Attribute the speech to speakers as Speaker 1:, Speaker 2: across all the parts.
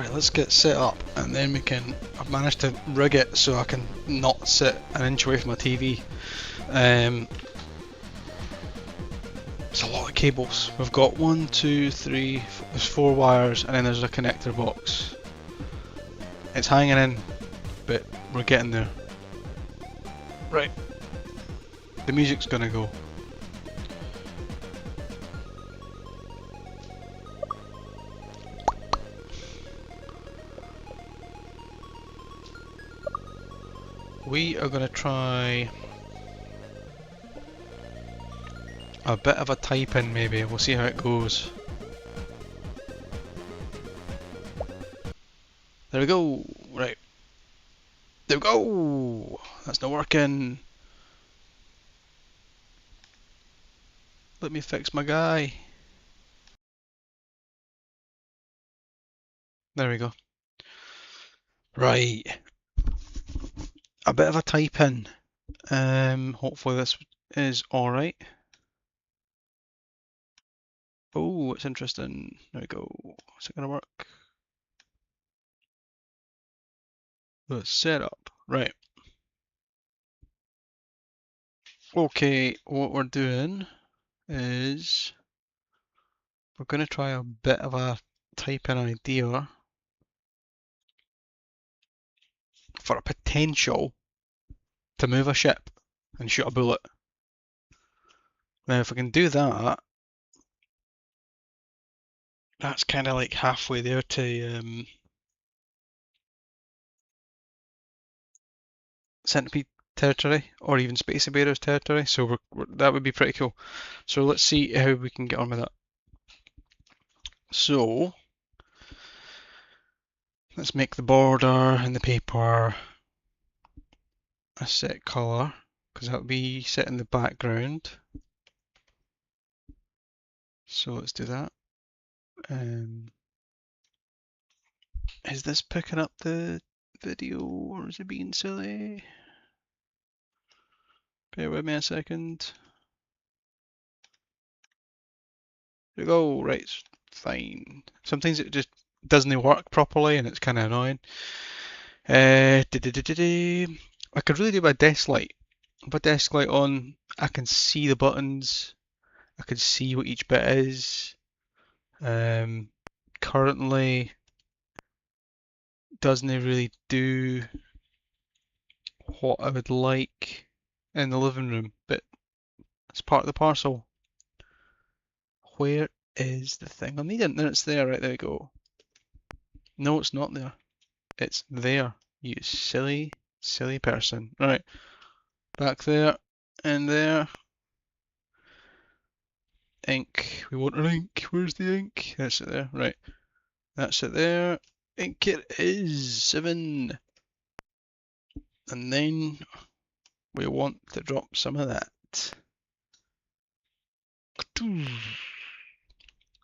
Speaker 1: Right, let's get set up and then we can. I've managed to rig it so I can not sit an inch away from my TV. It's a lot of cables. We've got one, two, three, there's 4 wires and then there's a connector box. It's hanging in, but we're getting there. Right, the music's gonna go. We are gonna try a bit of a type in maybe, we'll see how it goes. There we go, right. There we go! That's not working. Let me fix my guy. There we go. Right. A bit of a type in. Hopefully this is alright. Oh, it's interesting. There we go. Is it gonna work? The setup. Right. Okay, what we're doing is we're gonna try a bit of a type in idea for a potential to move a ship and shoot a bullet. Now if we can do that, that's kind of like halfway there to Centipede territory or even Space Invaders territory, so that would be pretty cool. So let's see how we can get on with that. So let's make the border and the paper a set colour, because that will be set in the background. So let's do that. Is this picking up the video or is it being silly? Bear with me a second. There we go, right, it's fine. Sometimes it just doesn't work properly and it's kind of annoying. I could really do my desk light. If I desk light on, I can see the buttons. I can see what each bit is. Currently, doesn't really do what I would like in the living room, but it's part of the parcel. Where is the thing I'm needing? There, it's there, right, there we go. No, it's not there. It's there, you silly, silly person. Right, back there, and there. Ink, we want an ink, where's the ink? That's it there, right. That's it there. Ink it is, 7. And then we want to drop some of that.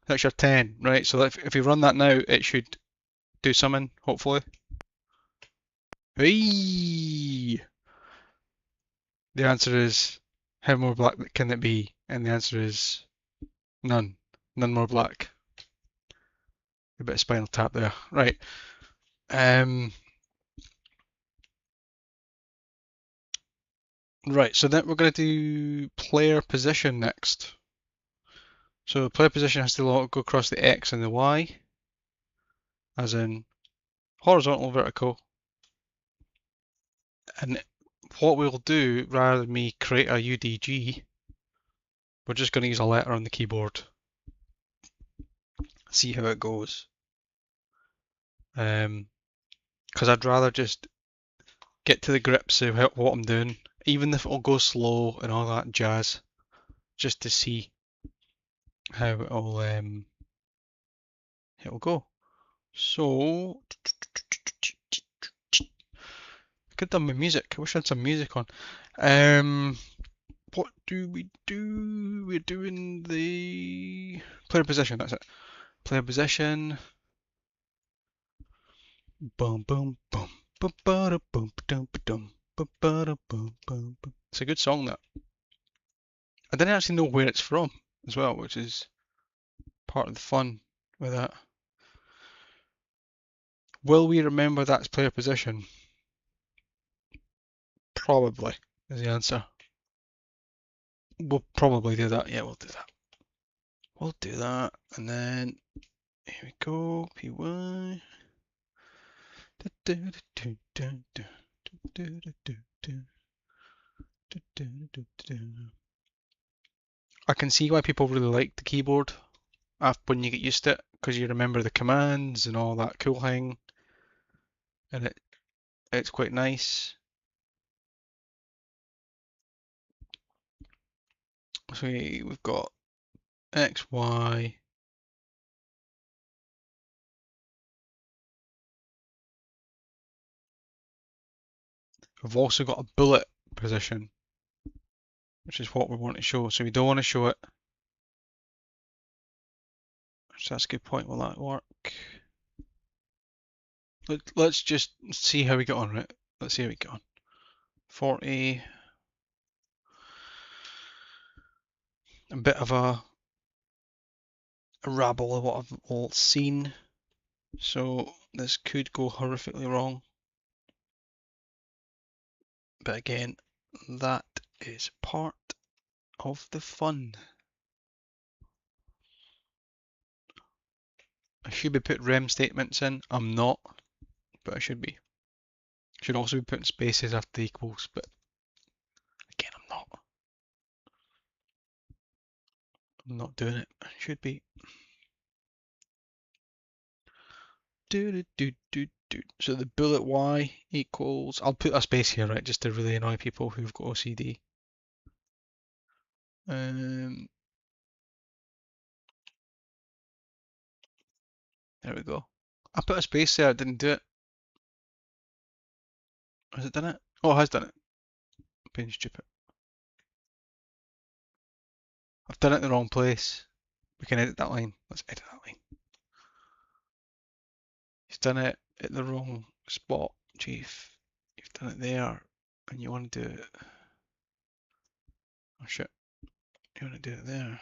Speaker 1: That's your 10, right? So if you run that now, it should do something, hopefully. Hey! The answer is, how more black can it be? And the answer is, none. None more black. A bit of Spinal Tap there. Right. Right, so then we're going to do player position next. So player position has to go across the X and the Y, as in horizontal, vertical. And what we'll do, rather than me create a UDG, we're just going to use a letter on the keyboard. See how it goes. Because I'd rather just get to the grips of what I'm doing, even if it'll go slow and all that jazz, just to see how it'll go. So I could have done my music. I wish I had some music on. What do we do? We're doing the player position. That's it. Player position. Boom, boom, boom. It's a good song, that. I didn't actually know where it's from as well, which is part of the fun with that. Will we remember that's player position? Probably is the answer. We'll probably do that. Yeah, we'll do that. We'll do that. And then here we go. PY. I can see why people really like the keyboard when you get used to it, because you remember the commands and all that cool thing, and it's quite nice. So we've got X, Y. We've also got a bullet position, which is what we want to show. So we don't want to show it. So that's a good point. Will that work? Let's just see how we get on, right? Let's see how we get on. 40. A bit of a rabble of what I've all seen. So this could go horrifically wrong. But again, that is part of the fun. I should be putting rem statements in. I'm not, but I should be. Should also be putting spaces after the equals, but again, I'm not. I'm not doing it. I should be. So the bullet Y equals. I'll put a space here, right, just to really annoy people who've got OCD. There we go. I put a space there. I didn't do it. Has it done it? Oh, it has done it. I'm being stupid. I've done it in the wrong place. We can edit that line. Let's edit that line. He's done it at the wrong spot, Chief. You've done it there, and you want to do it. Oh shit. You want to do it there.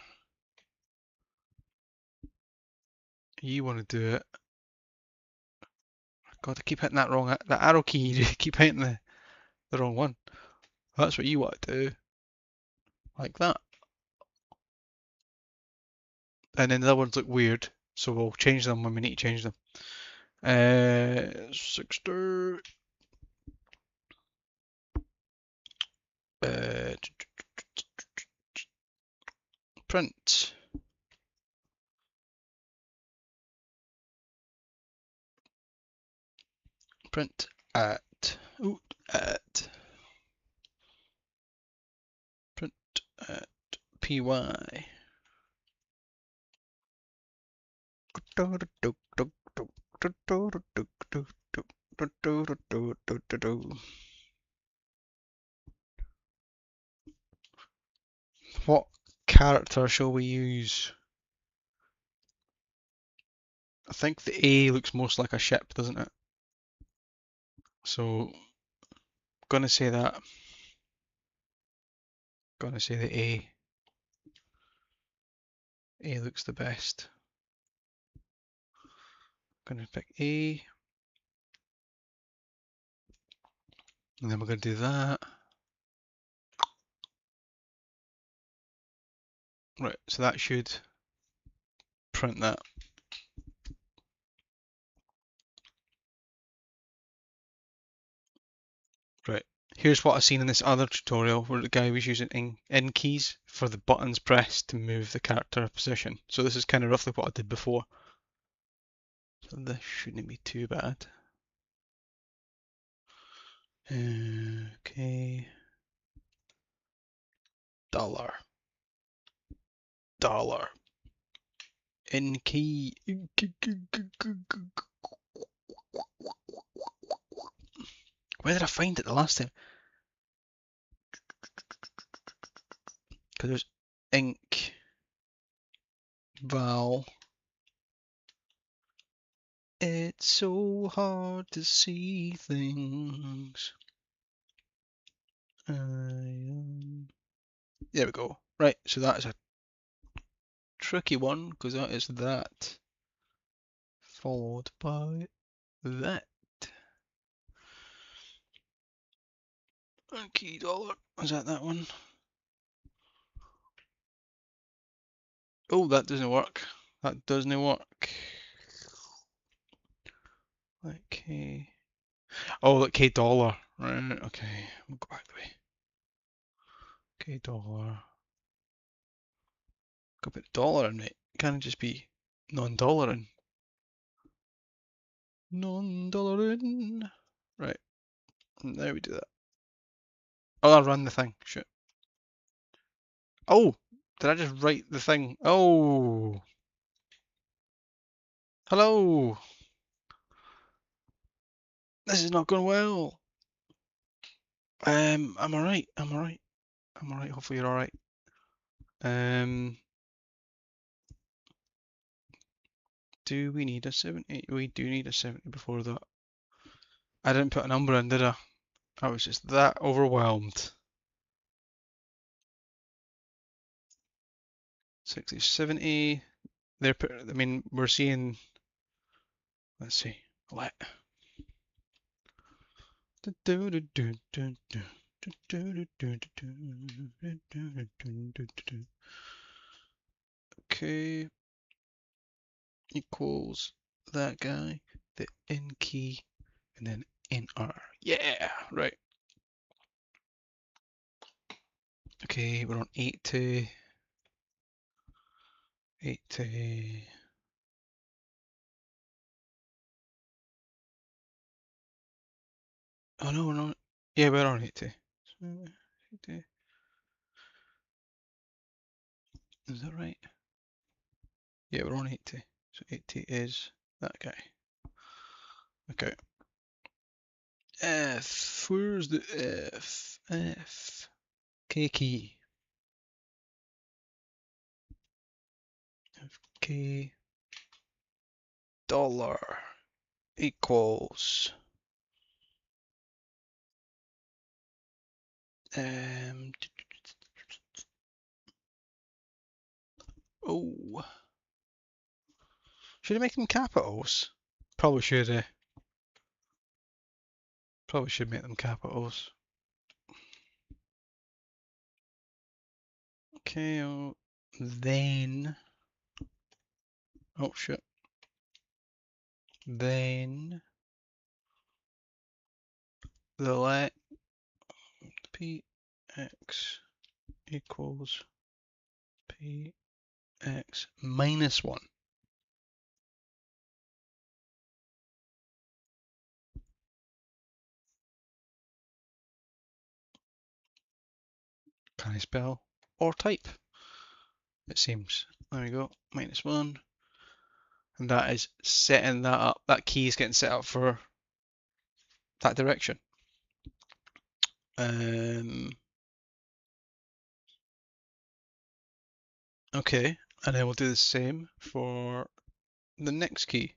Speaker 1: You want to do it. God, I keep hitting that wrong. That arrow key. You keep hitting the wrong one. That's what you want to do. Like that. And then the other ones look weird, so we'll change them when we need to change them. 60. Print. Print at. Ooh, at. Print at py. What character shall we use? I think the A looks most like a ship, doesn't it? So, gonna say that. Gonna say the A. A looks the best. Gonna pick A. And then we're gonna do that. Right, so that should print that. Right, here's what I've seen in this other tutorial where the guy was using in keys for the buttons pressed to move the character position. So this is kind of roughly what I did before. So this shouldn't be too bad. Okay. Dollar. Dollar. In key. Where did I find it the last time? Because there's ink. Val. It's so hard to see things. There we go. Right, so that is a tricky one because that is that followed by that. Okay, dollar. Was that one? Oh, that doesn't work. That doesn't work. Okay. Oh, like K dollar. Right, okay. We'll go back the way. K dollar. Go put dollar in, mate. Can't it just be non-dollar in? Non-dollar in. Right. Now we do that. Oh, I'll run the thing. Shit. Oh! Did I just write the thing? Oh! Hello! This is not going well. I'm alright. I'm alright. I'm alright. Hopefully you're alright. Do we need a 70? We do need a 70 before that. I didn't put a number in, did I? I was just that overwhelmed. 60, 70. I mean, we're seeing, let's see, let. Okay, equals that guy, the N key, and then NR. Yeah, right. Okay, we're on 80. 80. Oh no, we're not. Yeah, we're on 80. 80. Is that right? Yeah, we're on 80. So 80 is that guy. Okay. F. Where's the F? F. K key. K dollar equals um oh, should I make them capitals? Probably should probably should make them capitals. Okay, then oh shit. Then the let px equals px minus 1. Can I spell or type? It seems. There we go. Minus 1. And that is setting that up. That key is getting set up for that direction. Okay, and then we'll do the same for the next key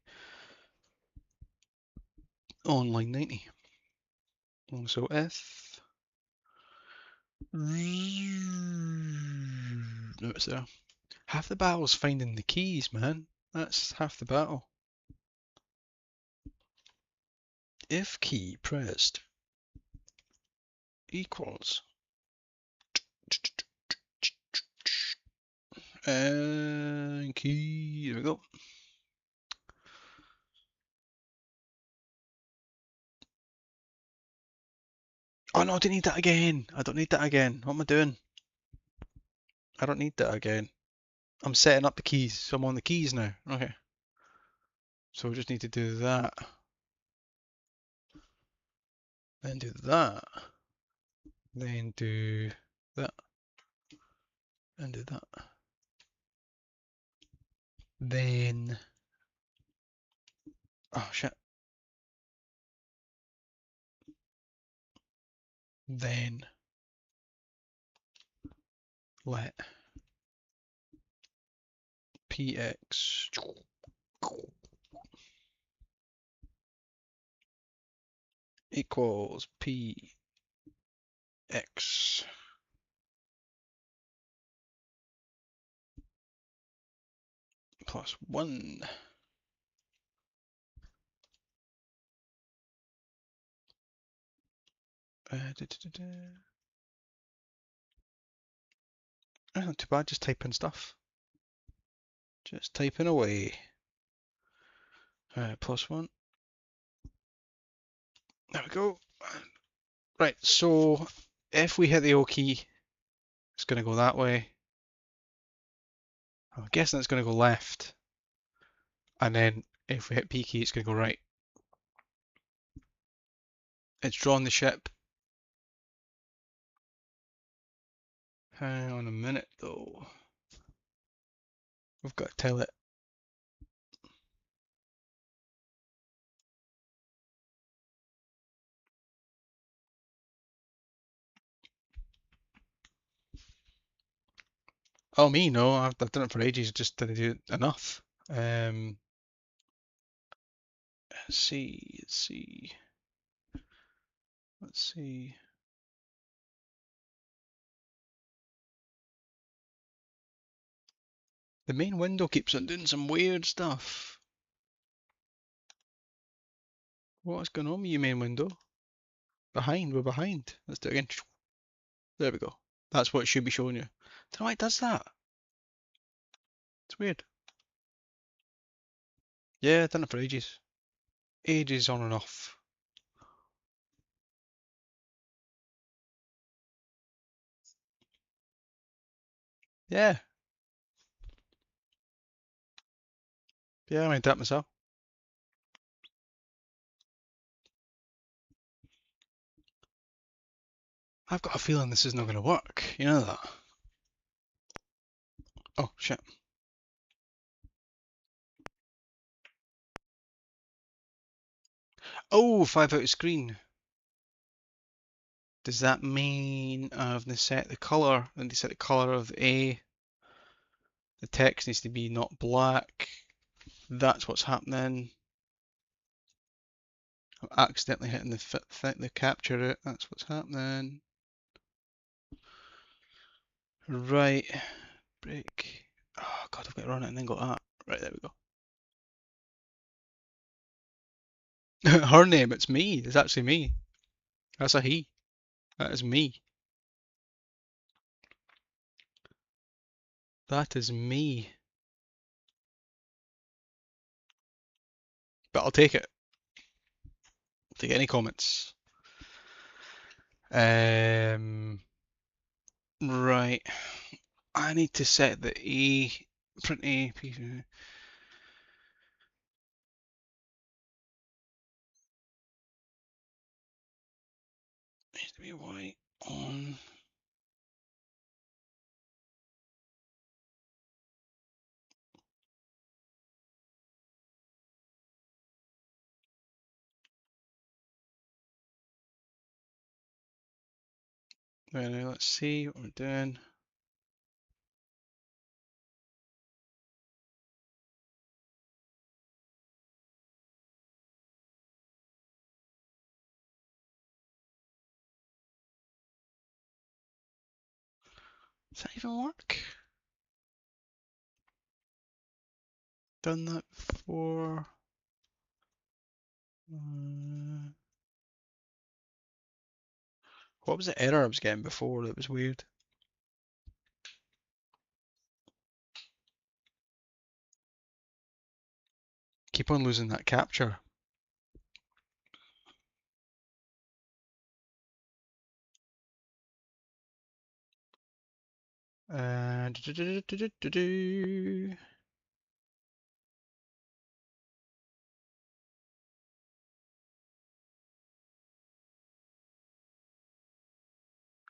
Speaker 1: on line 90. So F. No, it's there. Half the battle's finding the keys, man. That's half the battle. If key pressed equals and key. There we go. Oh no, I don't need that again. I don't need that again. What am I doing? I don't need that again. I'm setting up the keys, so I'm on the keys now. Okay. So we just need to do that. Then do that. Then do that. And do that. Then. Oh shit. Then let px equals px plus 1. Not too bad, just typing stuff. Just typing away. +1. There we go. Right, so if we hit the O key, it's going to go that way. I'm guessing it's going to go left. And then if we hit P key, it's going to go right. It's drawn the ship. Hang on a minute though. We've got to tell it. Oh, me? No, I've done it for ages, just didn't do it enough. Let's see. The main window keeps on doing some weird stuff. What's going on with you, main window? We're behind. Let's do it again. There we go. That's what it should be showing you. Don't know why it does that. It's weird. Yeah, I've done it for ages. Ages on and off. Yeah. Yeah, I made that myself. I've got a feeling this is not going to work. You know that? Oh, shit. Oh, 5 out of screen. Does that mean I've set the color? I need to set the color of the A. The text needs to be not black. That's what's happening. I'm accidentally hitting the capture it. That's what's happening. Right. Break. Oh god, I've got to run it and then go that. Right, there we go. Her name, it's me. It's actually me. That's a he. That is me. That is me. But I'll take it. I'll take any comments. Right. I need to set the A, print A, needs to be white on. Now let's see what we're doing. Does that even work? Done that before. What was the error I was getting before that was weird? Keep on losing that capture.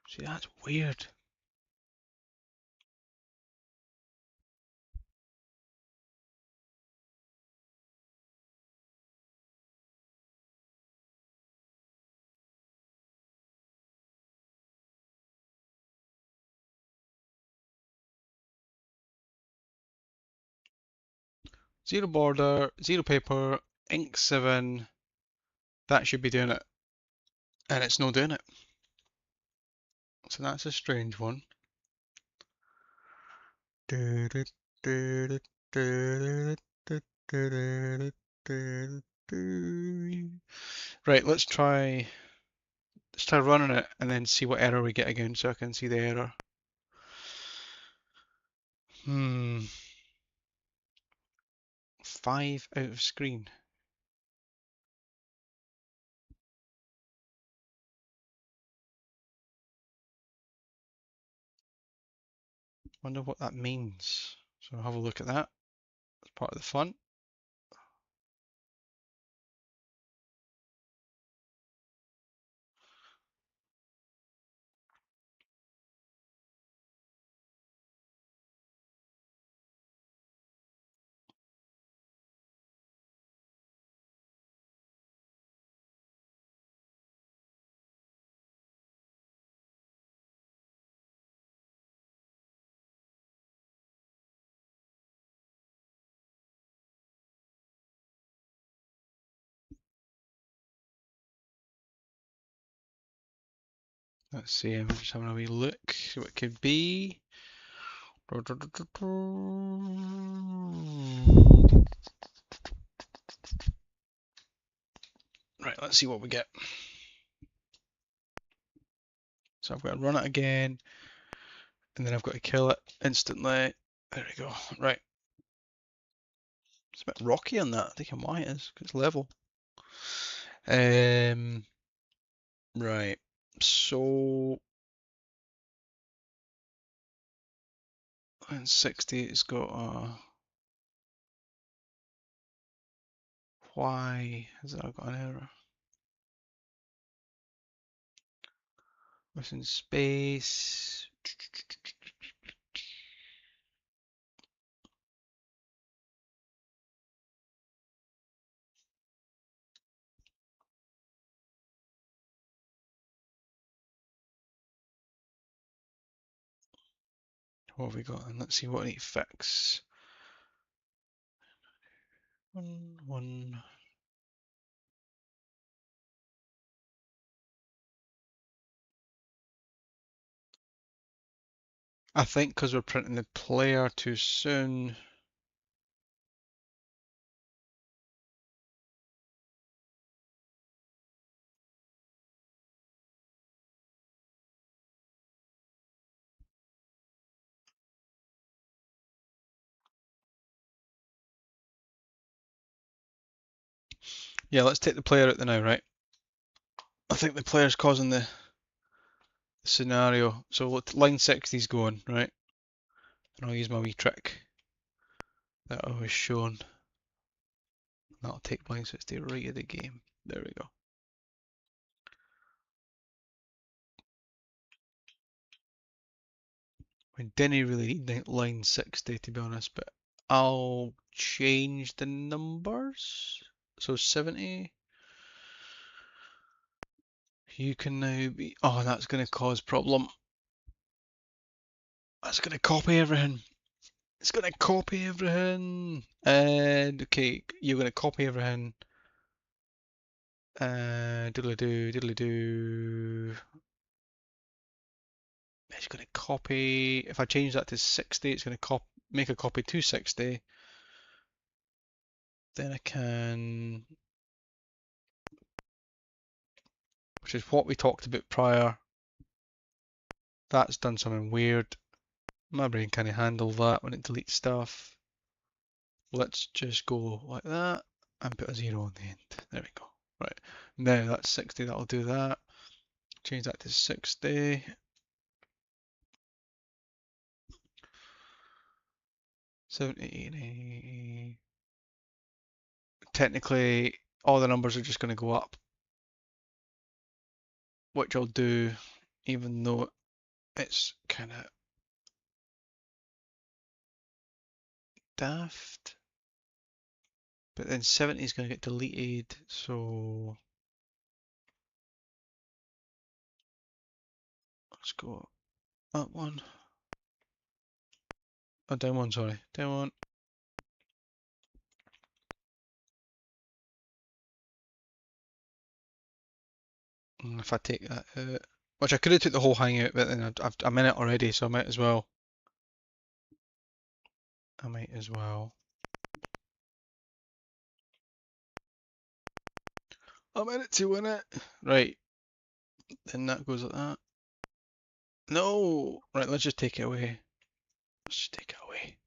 Speaker 1: See, that's weird. Zero border, zero paper, ink 7. That should be doing it. And it's not doing it. So that's a strange one. Right, let's try Let's try running it and then see what error we get again so I can see the error. 5 out of screen. Wonder what that means. So I'll have a look at that. It's part of the fun. Let's see, I'm just having a wee look, see what it could be. Right, let's see what we get. So I've got to run it again, and then I've got to kill it instantly. There we go. Right. It's a bit rocky on that. I think why it is, 'cause it's level. Right. So in 60 it's got a why has that got an error? Missing space. What have we got? And let's see what I need to fix. One. I think because we're printing the player too soon. Yeah, let's take the player out the now, right? I think the player's causing the scenario. So line 60's going, right? And I'll use my wee trick that I was shown. That'll take line 60 right of the game. There we go. We didn't really need line 60 to be honest, but I'll change the numbers. So 70. You can now be. Oh, that's going to cause problem. That's going to copy everything. It's going to copy everything. And okay, you're going to copy everything. Diddly do, diddly do. It's going to copy. If I change that to 60, it's going to make a copy to 60. Then I can, which is what we talked about prior. That's done something weird. My brain can't handle that when it deletes stuff. Let's just go like that and put a 0 on the end. There we go. Right. Now that's 60, that'll do that. Change that to 60. 70, 80. Technically, all the numbers are just going to go up, which I'll do even though it's kind of daft. But then 70 is going to get deleted, so let's go up one. Oh, down one, sorry. Down one. And if I take that out, which I could have took the whole hang out, but then I'm in it already, so I might as well. I might as well. I'm in it to win it. Right. Then that goes like that. No! Right, let's just take it away. Let's just take it away.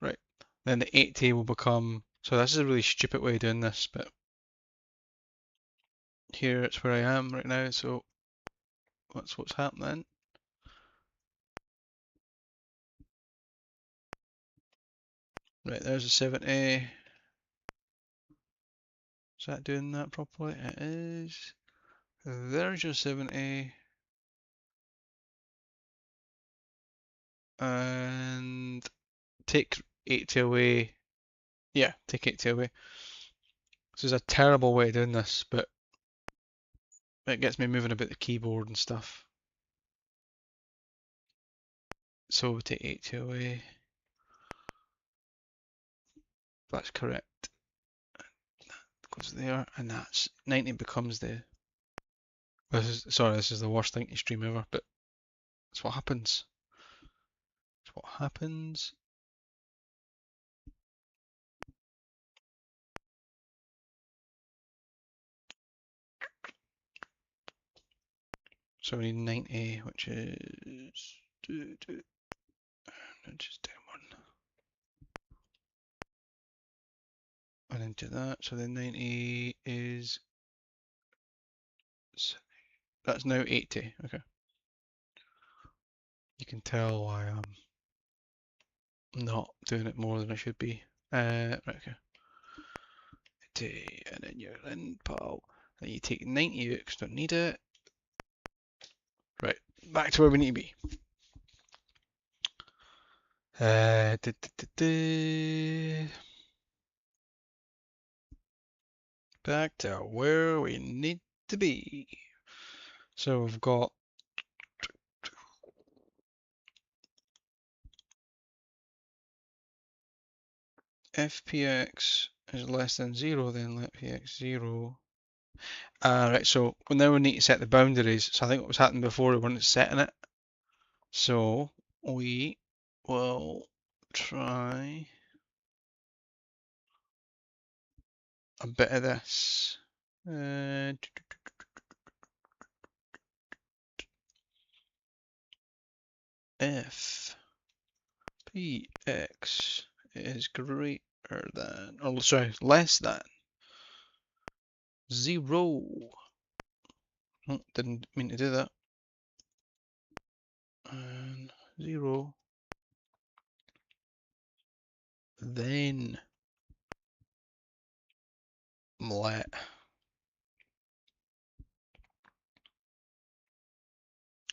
Speaker 1: Right. Then the 80 will become... So this is a really stupid way of doing this, but here it's where I am right now, so that's what's happening. Right, there's a 70. Is that doing that properly? It is. There's your 70. And take 80 away. Yeah, take 80 away. This is a terrible way of doing this, but it gets me moving about the keyboard and stuff. So we take 80 away. That's correct. That goes there, and that's 90 becomes the. This is the worst thing to stream ever, but that's what happens. That's what happens. So we need 90, which is just down one. And then do that. So then 90 is that's now 80. Okay. You can tell why I'm not doing it more than I should be. Right, okay. 80, and then you're in, pal. Then you take 90 out because you don't need it. Right, back to where we need to be. Uh, da, da, da, da. Back to where we need to be. So we've got fpx is less than 0, then let px 0. Right, so now we need to set the boundaries. So I think what was happening before we weren't setting it. So we will try a bit of this. If px is greater than, or sorry, less than 0. Oh, didn't mean to do that. And 0. Then let.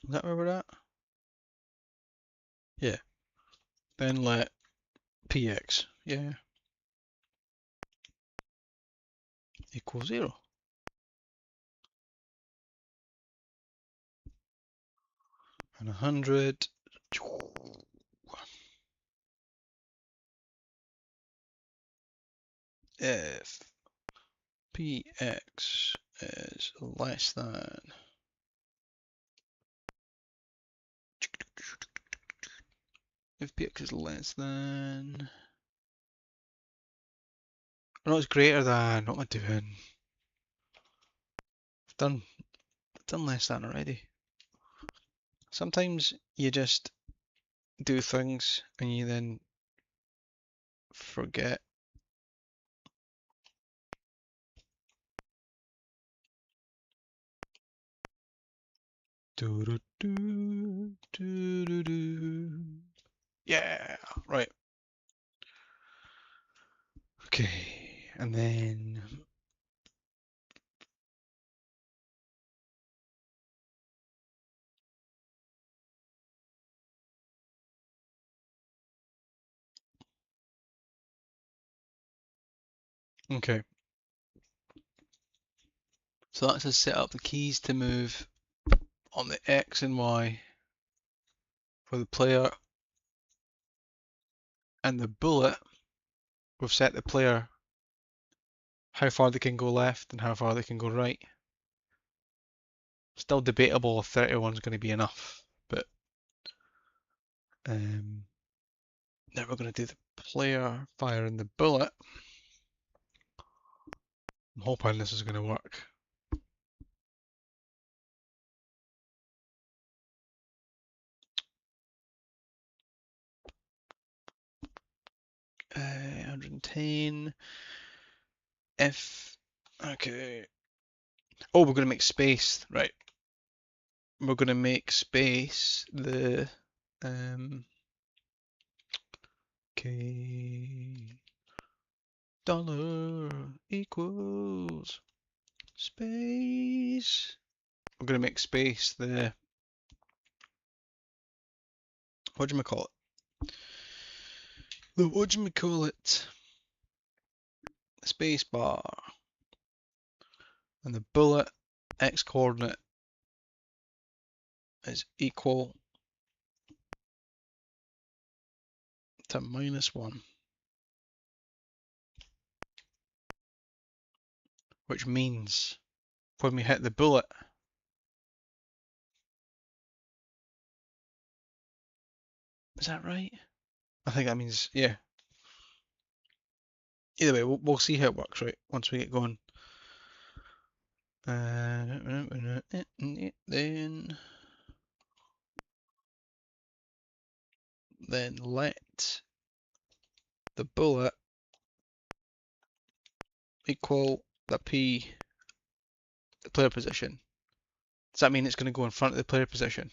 Speaker 1: Is that where we're at? Yeah. Then let px, yeah, equals 0. And 100. If px is less than if px is less than, no, it's greater than, what am I doing? I've done less than already. Sometimes you just do things and you then forget. Do, do, do, do, do, do. Yeah, right. Okay, and then okay. So that's to set up the keys to move on the X and Y for the player, and the bullet, we've set the player how far they can go left and how far they can go right. Still debatable if 31 is going to be enough, but now we're going to do the player firing the bullet. I'm hoping this is going to work. contain if, okay. Oh, we're going to make space, right. We're going to make space the, okay, dollar equals space. We're going to make space the, what do we call it? The, what do we call it? Space bar. And the bullet x coordinate is equal to -1, which means when we hit the bullet, is that right? I think that means, yeah. Either way, we'll see how it works, right, once we get going. Then let the bullet equal the P, the player position. Does that mean it's going to go in front of the player position?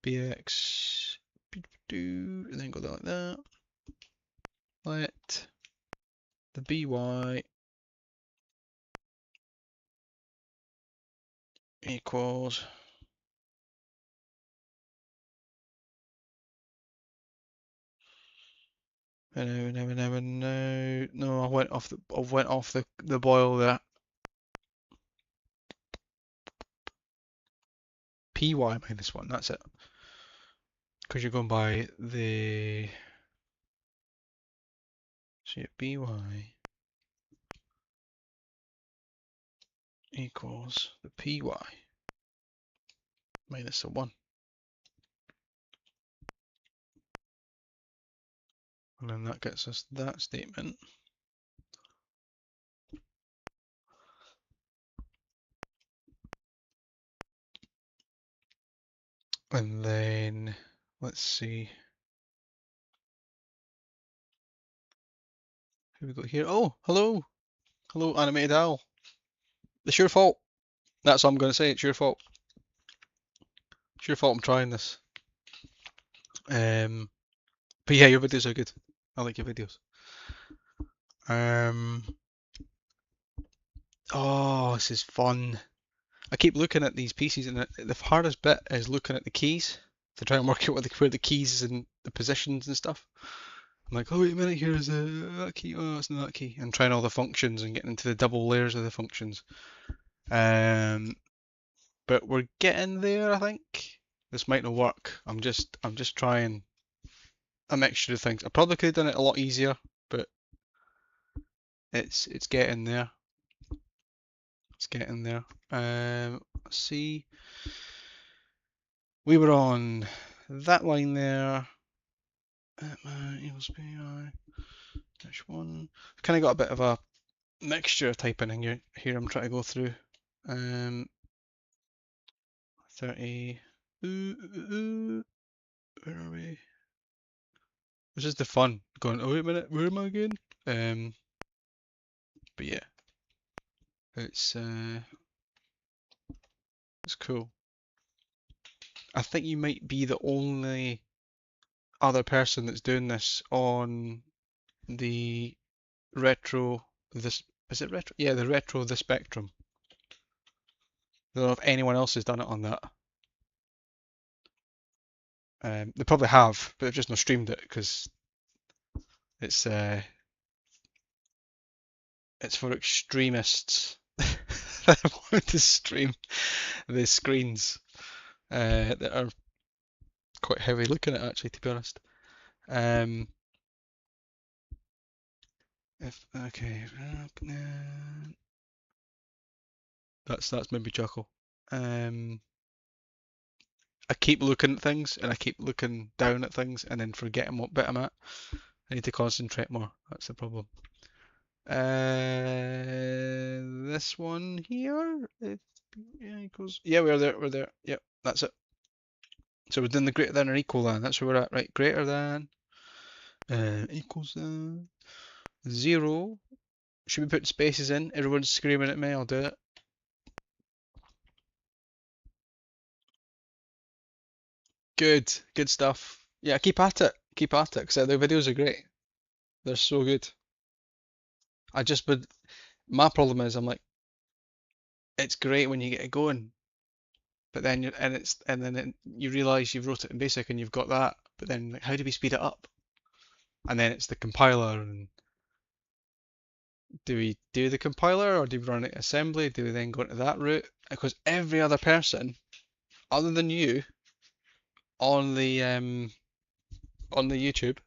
Speaker 1: Bx, and then go like that. Let the by equals no, I went off the boil there. Py -1, that's it. Because you're going by the, so by equals the py minus the 1. And then that gets us that statement. And then, let's see. Who we got here? Oh, hello. Hello, animated owl. It's your fault. That's all I'm going to say. It's your fault. It's your fault I'm trying this. But yeah, your videos are good. I like your videos. Oh, this is fun. I keep looking at these pieces, and the hardest bit is looking at the keys to try and work out where the keys and the positions and stuff. I'm like, oh wait a minute, here's that key. Oh, it's not that key. And trying all the functions and getting into the double layers of the functions. But we're getting there, I think. This might not work. I'm just trying a mixture of things. I probably could have done it a lot easier, but it's getting there. It's getting there. Let's see. We were on that line there. Equals PI -1. Kind of got a bit of a mixture of typing in here. I'm trying to go through. 30. Where are we? This is the fun. Going, oh wait a minute, where am I again? But yeah, it's cool. I think you might be the only other person that's doing this on the retro. This is it retro? Yeah, the retro the Spectrum. I don't know if anyone else has done it on that. They probably have, but they've just not streamed it because it's for extremists that want to stream the screens that are quite heavy looking at, actually, to be honest. If okay, that's made me chuckle. I keep looking at things and I keep looking down at things and then forgetting what bit I'm at. I need to concentrate more. That's the problem. This one here. Yeah, equals. Yeah, we're there. We're there. Yep, that's it. So we're doing the greater than or equal than. That's where we're at, right? Greater than Equals 0. Should we put spaces in? Everyone's screaming at me, I'll do it. Good stuff. Yeah, keep at it. Keep at it, because the videos are great. They're so good. I just would. My problem is, I'm like, it's great when you get it going, but then you realise you've wrote it in BASIC and you've got that, but then like, how do we speed it up? And then it's the compiler, and do we do the compiler or do we run it assembly? Do we then go into that route? Because every other person, other than you, on the YouTube,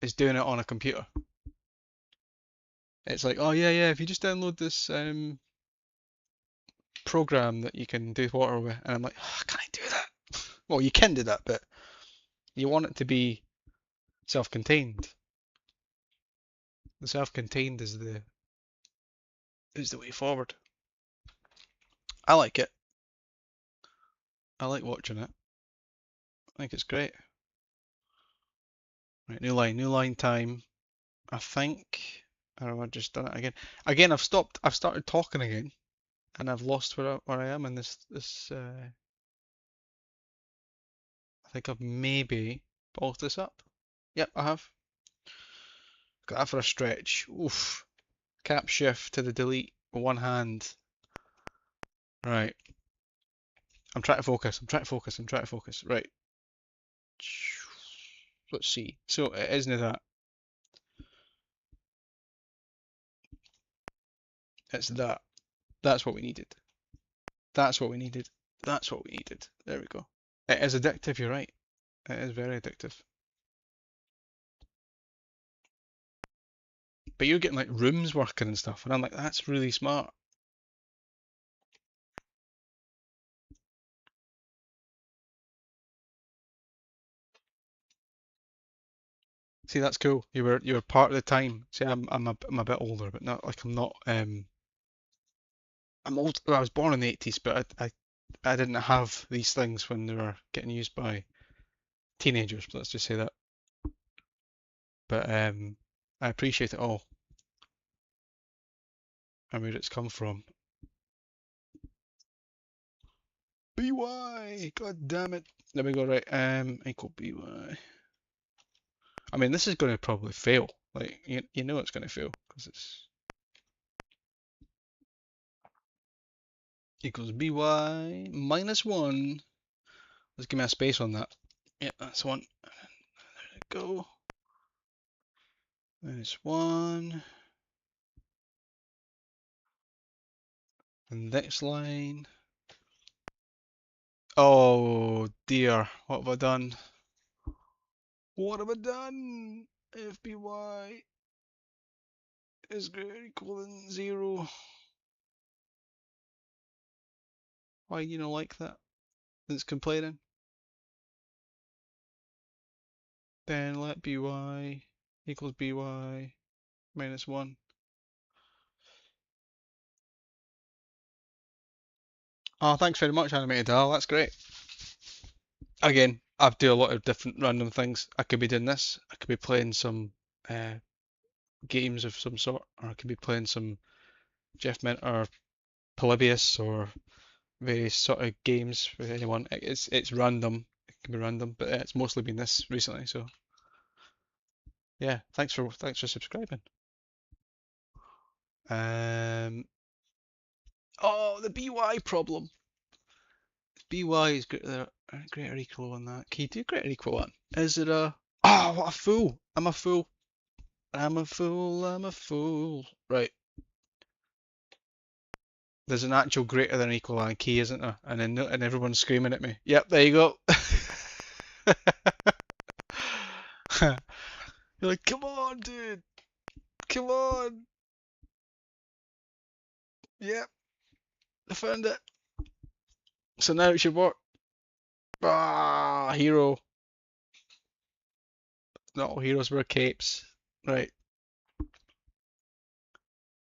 Speaker 1: is doing it on a computer. It's like, oh yeah, if you just download this program that you can do whatever with, and I'm like, oh, can I do that? Well, you can do that, but you want it to be self-contained. The self-contained is the way forward. I like it. I like watching it. I think it's great. Right, new line time. I think, or I've just done it again. Again, I've started talking again, and I've lost where I am in this. I think I've maybe ballsed this up. Yep, I have. Got that for a stretch. Oof. Cap shift to the delete with one hand. Right. I'm trying to focus. I'm trying to focus. I'm trying to focus. Right. Let's see. So it isn't that. It's that. That's what we needed. That's what we needed. That's what we needed. There we go. It is addictive, you're right. It is very addictive. But you're getting like rooms working and stuff, and I'm like, that's really smart. See, that's cool. You were part of the time. See, I'm a bit older, but not like I'm not I'm old. Well, I was born in the 80s, but I didn't have these things when they were getting used by teenagers. Let's just say that. But I appreciate it all and where it's come from. BY, god damn it. There we go. Right. Equal BY. I mean, this is going to probably fail. Like you know it's going to fail because it's equals by -1. Let's give me a space on that. Yeah, that's one. There we go. -1. And next line. Oh dear, what have I done? What have I done? FBY is greater or equal than 0. Why you don't like that? It's complaining. Then let by equals by -1. Oh, thanks very much, Animated Al. That's great. Again, I do a lot of different random things. I could be doing this. I could be playing some uh, games of some sort, or I could be playing some Jeff Mint or Polybius or various sort of games with anyone. It's random. It can be random, but it's mostly been this recently. So yeah, thanks for subscribing. Oh, the BY problem. BY is greater or equal on that. Can you do greater or equal one? Is it a? Oh, what a fool! I'm a fool. I'm a fool. I'm a fool. Right. There's an actual greater than equal on key, isn't there? And everyone's screaming at me. Yep, there you go. You're like, come on, dude. Come on. Yep, I found it. So now it should work. Ah, hero. Not all heroes wear capes. Right.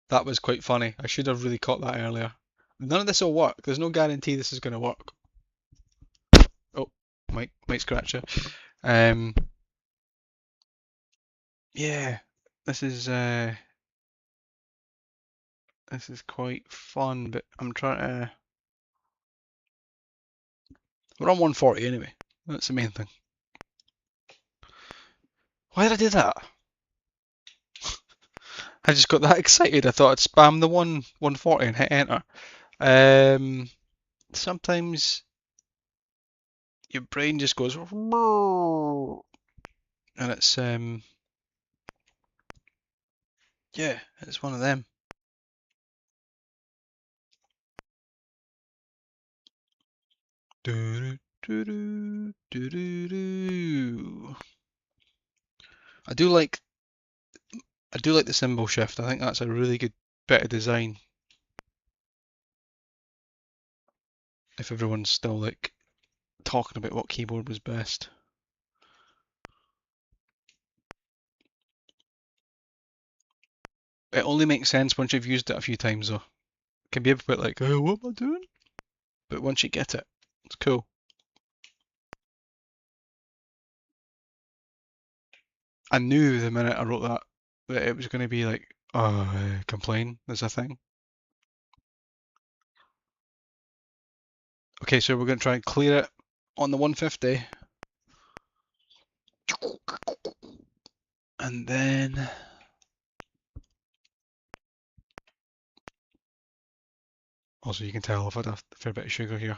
Speaker 1: That was quite funny. I should have really caught that earlier. None of this will work. There's no guarantee this is going to work. Oh, might scratch it. Yeah, this is quite fun, but I'm trying to. We're on 140 anyway. That's the main thing. Why did I do that? I just got that excited. I thought I'd spam the 140 and hit enter. Sometimes your brain just goes and it's yeah, it's one of them. Do, do, do, do, do, do. I do like the symbol shift. I think that's a really good bit of design. If everyone's still like talking about what keyboard was best. It only makes sense once you've used it a few times though. It can be a bit like, oh, what am I doing? But once you get it, it's cool. I knew the minute I wrote that it was going to be like, oh, complain is a thing. Okay, so we're going to try and clear it on the 150. And then also you can tell I've had a fair bit of sugar here.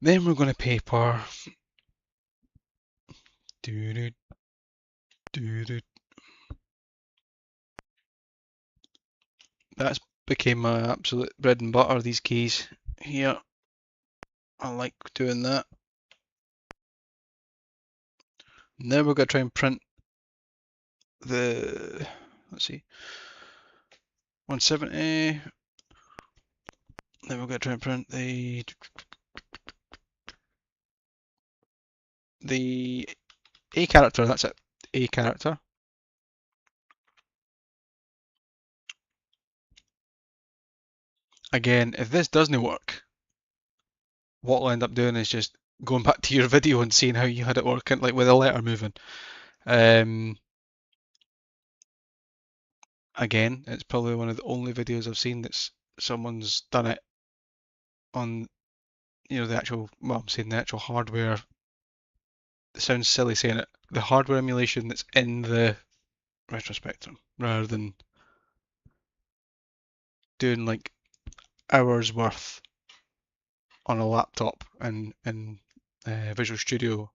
Speaker 1: Then we're going to paper. Do, do, do, do. That's became my absolute bread and butter, these keys here. I like doing that. Now we're going to try and print the, let's see, 170. Then we're going to try and print the A character, that's it, A character. Again, if this doesn't work, what I'll end up doing is just going back to your video and seeing how you had it working, like with a letter moving. Again, it's probably one of the only videos I've seen that's someone's done it on, the actual, well, I'm saying the actual hardware. It sounds silly saying it. The hardware emulation that's in the retrospectum, rather than doing like hours worth on a laptop and in Visual Studio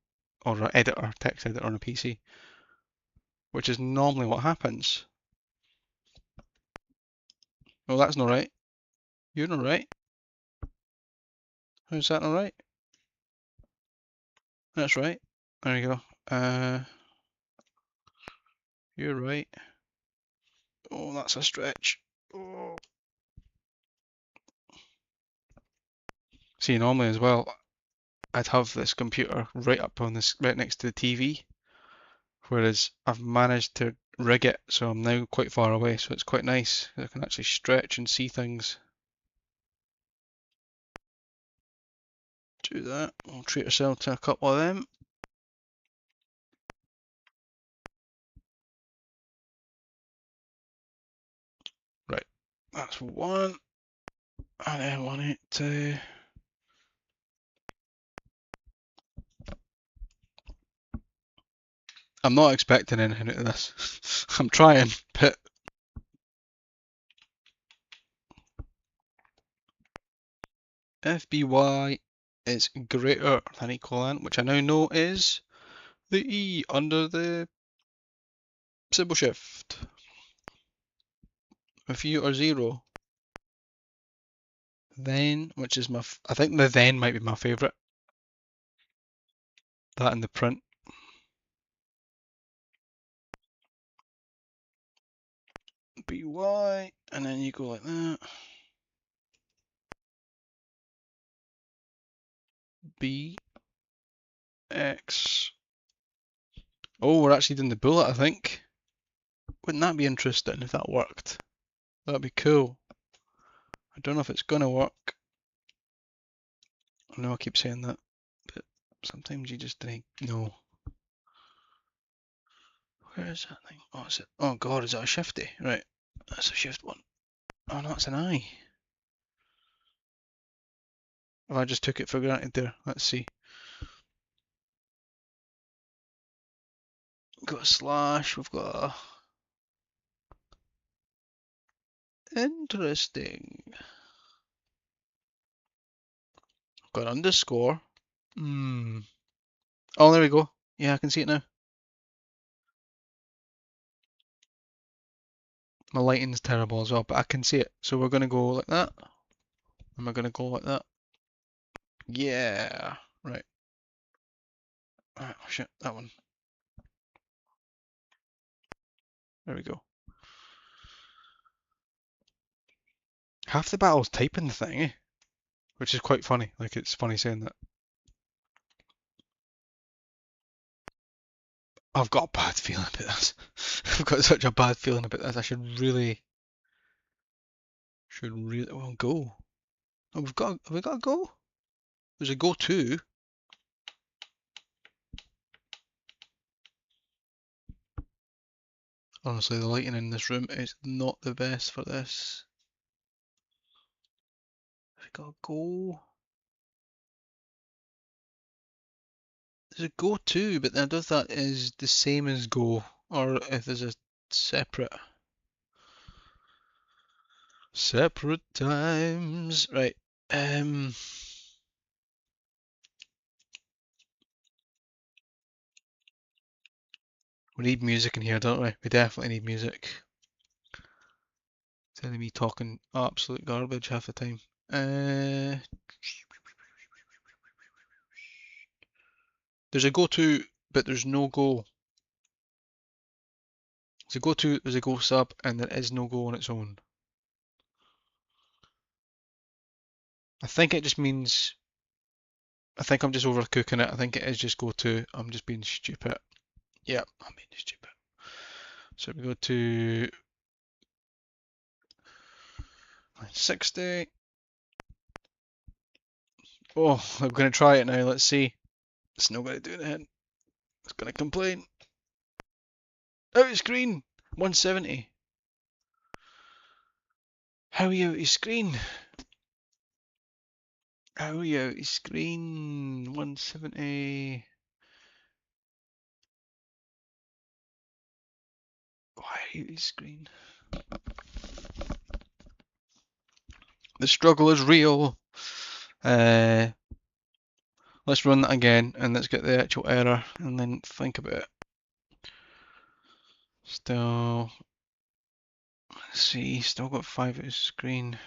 Speaker 1: or an editor, text editor on a PC, which is normally what happens. Well, that's not right. You're not right. How's that not right? That's right. There you go. You're right. Oh, that's a stretch. Oh. See, normally as well, I'd have this computer right up on this, right next to the TV, whereas I've managed to rig it so I'm now quite far away, so it's quite nice. I can actually stretch and see things. Do that. We'll treat ourselves to a couple of them. Right, that's one. And then 182. I'm not expecting anything out of this. I'm trying, but FBY is greater than equivalent, which I now know is the E under the symbol shift. If you are 0, then, which is I think the then might be my favourite. That in the print. BY, and then you go like that. BX. Oh, we're actually doing the bullet, I think. Wouldn't that be interesting if that worked? That'd be cool. I don't know if it's gonna work. I know I keep saying that, but Sometimes you just think, no. Where is that thing? Oh, is it? Oh God, is that a shifty? Right, that's a shift one. Oh no, it's an I. Oh, I just took it for granted there. Let's see. We've got a slash. We've got a... Interesting. Got an underscore. Hmm. Oh, there we go. Yeah, I can see it now. My lighting's terrible as well, but I can see it. So we're going to go like that. And we're going to go like that. Yeah. Right. Alright, oh shit, that one. There we go. Half the battle's typing the thing, eh? Which is quite funny. Like, it's funny saying that. I've got a bad feeling about this. I've got such a bad feeling about this. I should really, well, go. Oh, have we got a go? There's a go to. Honestly, the lighting in this room is not the best for this. Have we got a go? There's a go to, but I don't know if that is the same as go, or if there's a separate times. Right. We need music in here, don't we? We definitely need music. Instead of me talking absolute garbage half the time. There's a go to, but there's no go. There's a go to, there's a go sub, and there is no go on its own. I think it just means. I think I'm just overcooking it. I think it is just go to. I'm just being stupid. Yep, I'm being stupid. So we go to 60. Oh, I'm going to try it now. Let's see. It's not going to do anything. It's going to complain. Out of screen. 170. How are you out of screen? How are you out of screen? 170. Why are you out of screen? The struggle is real. Let's run that again and let's get the actual error and then think about it. Still, let's see, still got 5 out of screen.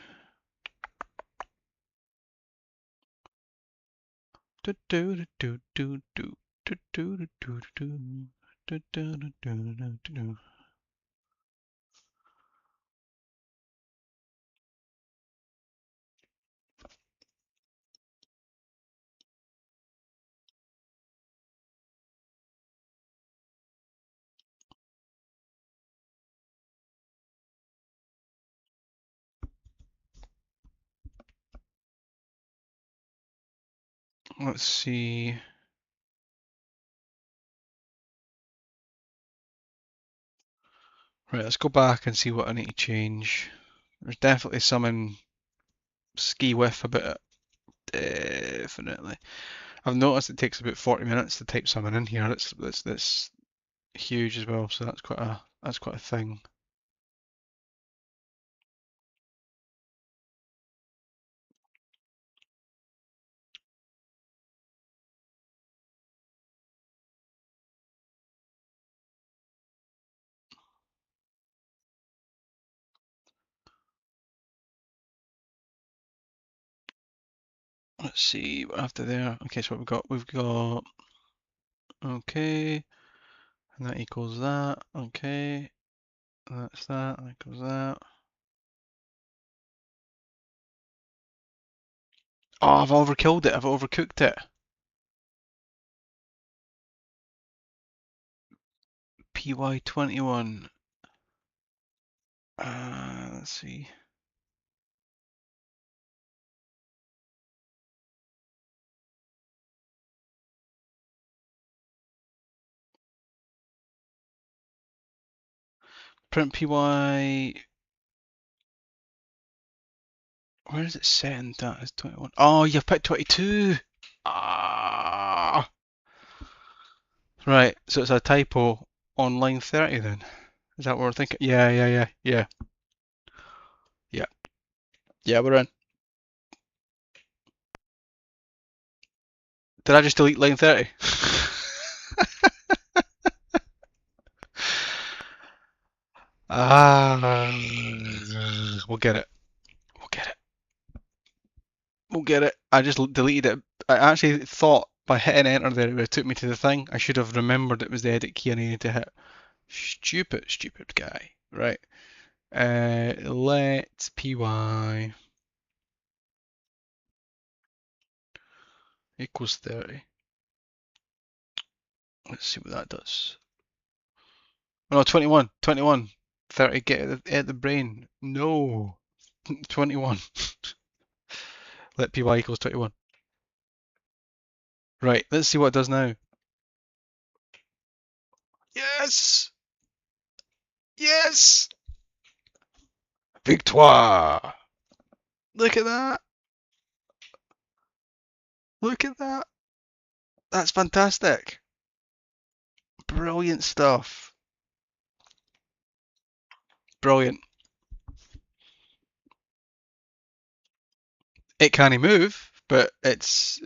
Speaker 1: Let's see. Right, let's go back and see what I need to change. There's definitely something ski whiff about it. Definitely. I've noticed it takes about 40 minutes to type something in here. That's huge as well, so that's quite a thing. Let's see what after there. Okay, so what we've got? We've got okay, and that equals that. Okay, that's that. That equals that. Oh, I've overkilled it. I've overcooked it. PY21. Let's see. Print PY. Where is it set in that? It's 21. Oh, you've picked 22. Ah. Right, so it's a typo on line 30 then. Is that what we're thinking? Yeah. Yeah. Yeah, we're in. Did I just delete line 30? Ah, we'll get it. We'll get it. We'll get it. I just deleted it. I actually thought by hitting enter there it would have took me to the thing. I should have remembered it was the edit key I needed to hit. Stupid guy. Right. Let py equals 30. Let's see what that does. Oh, no, 21. 21. 30. Get at the brain. No. 21. Let py equals 21. Right. Let's see what it does now. Yes. Yes. Victoire. Look at that. Look at that. That's fantastic. Brilliant stuff. Brilliant. It can't move, but it's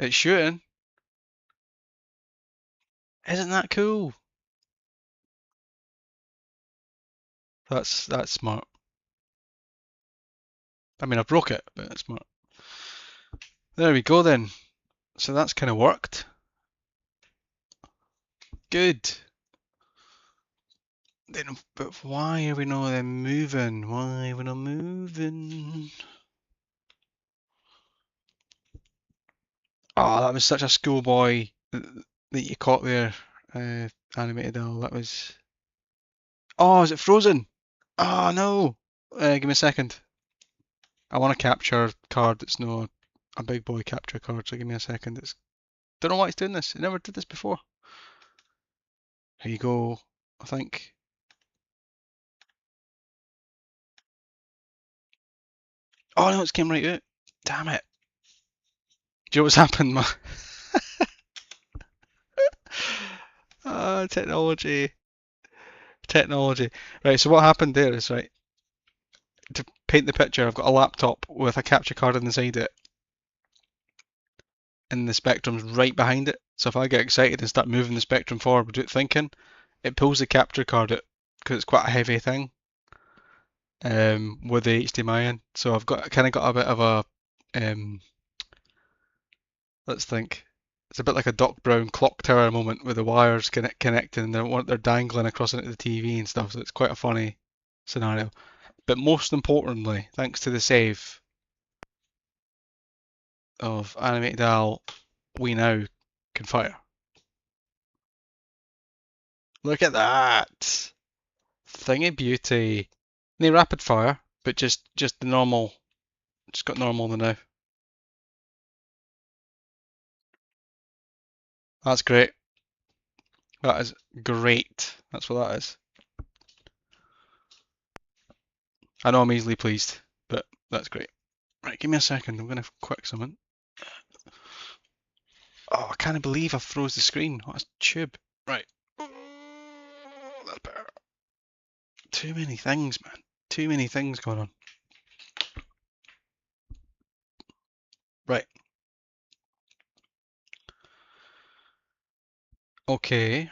Speaker 1: shooting. Isn't that cool? That's smart. I mean, I broke it, but it's smart. There we go then. So that's kind of worked. Good. Then, but why are we not then moving? Why are we not moving? Oh, that was such a schoolboy that you caught there, animated doll. That was. Oh, is it frozen? Oh no! Give me a second. I want a capture card that's not a big boy capture card, so give me a second. It's don't know why it's doing this. It never did this before. Here you go. I think. Oh no, it's came right out. Damn it. Do you know what's happened, man? Technology. Technology. Right, so what happened there is, right, to paint the picture, I've got a laptop with a capture card inside it, and the spectrum's right behind it. So if I get excited and start moving the spectrum forward without thinking, it pulls the capture card out because it's quite a heavy thing with the HDMI in. So I've got kind of got a bit of a let's think. It's a bit like a Doc Brown clock tower moment with the wires connecting and they're dangling across into the TV and stuff. So it's quite a funny scenario. But most importantly, thanks to the save of Animated Al, we now can fire. Look at that! Thingy beauty. No rapid fire, but just the normal. Just got normal now. That's great. That is great. That's what that is. I know I'm easily pleased, but that's great. Right, give me a second. I'm going to quick something. Oh, I can't believe I froze the screen. What a tube. Right. That's better. Too many things, man. Too many things going on. Right. Okay.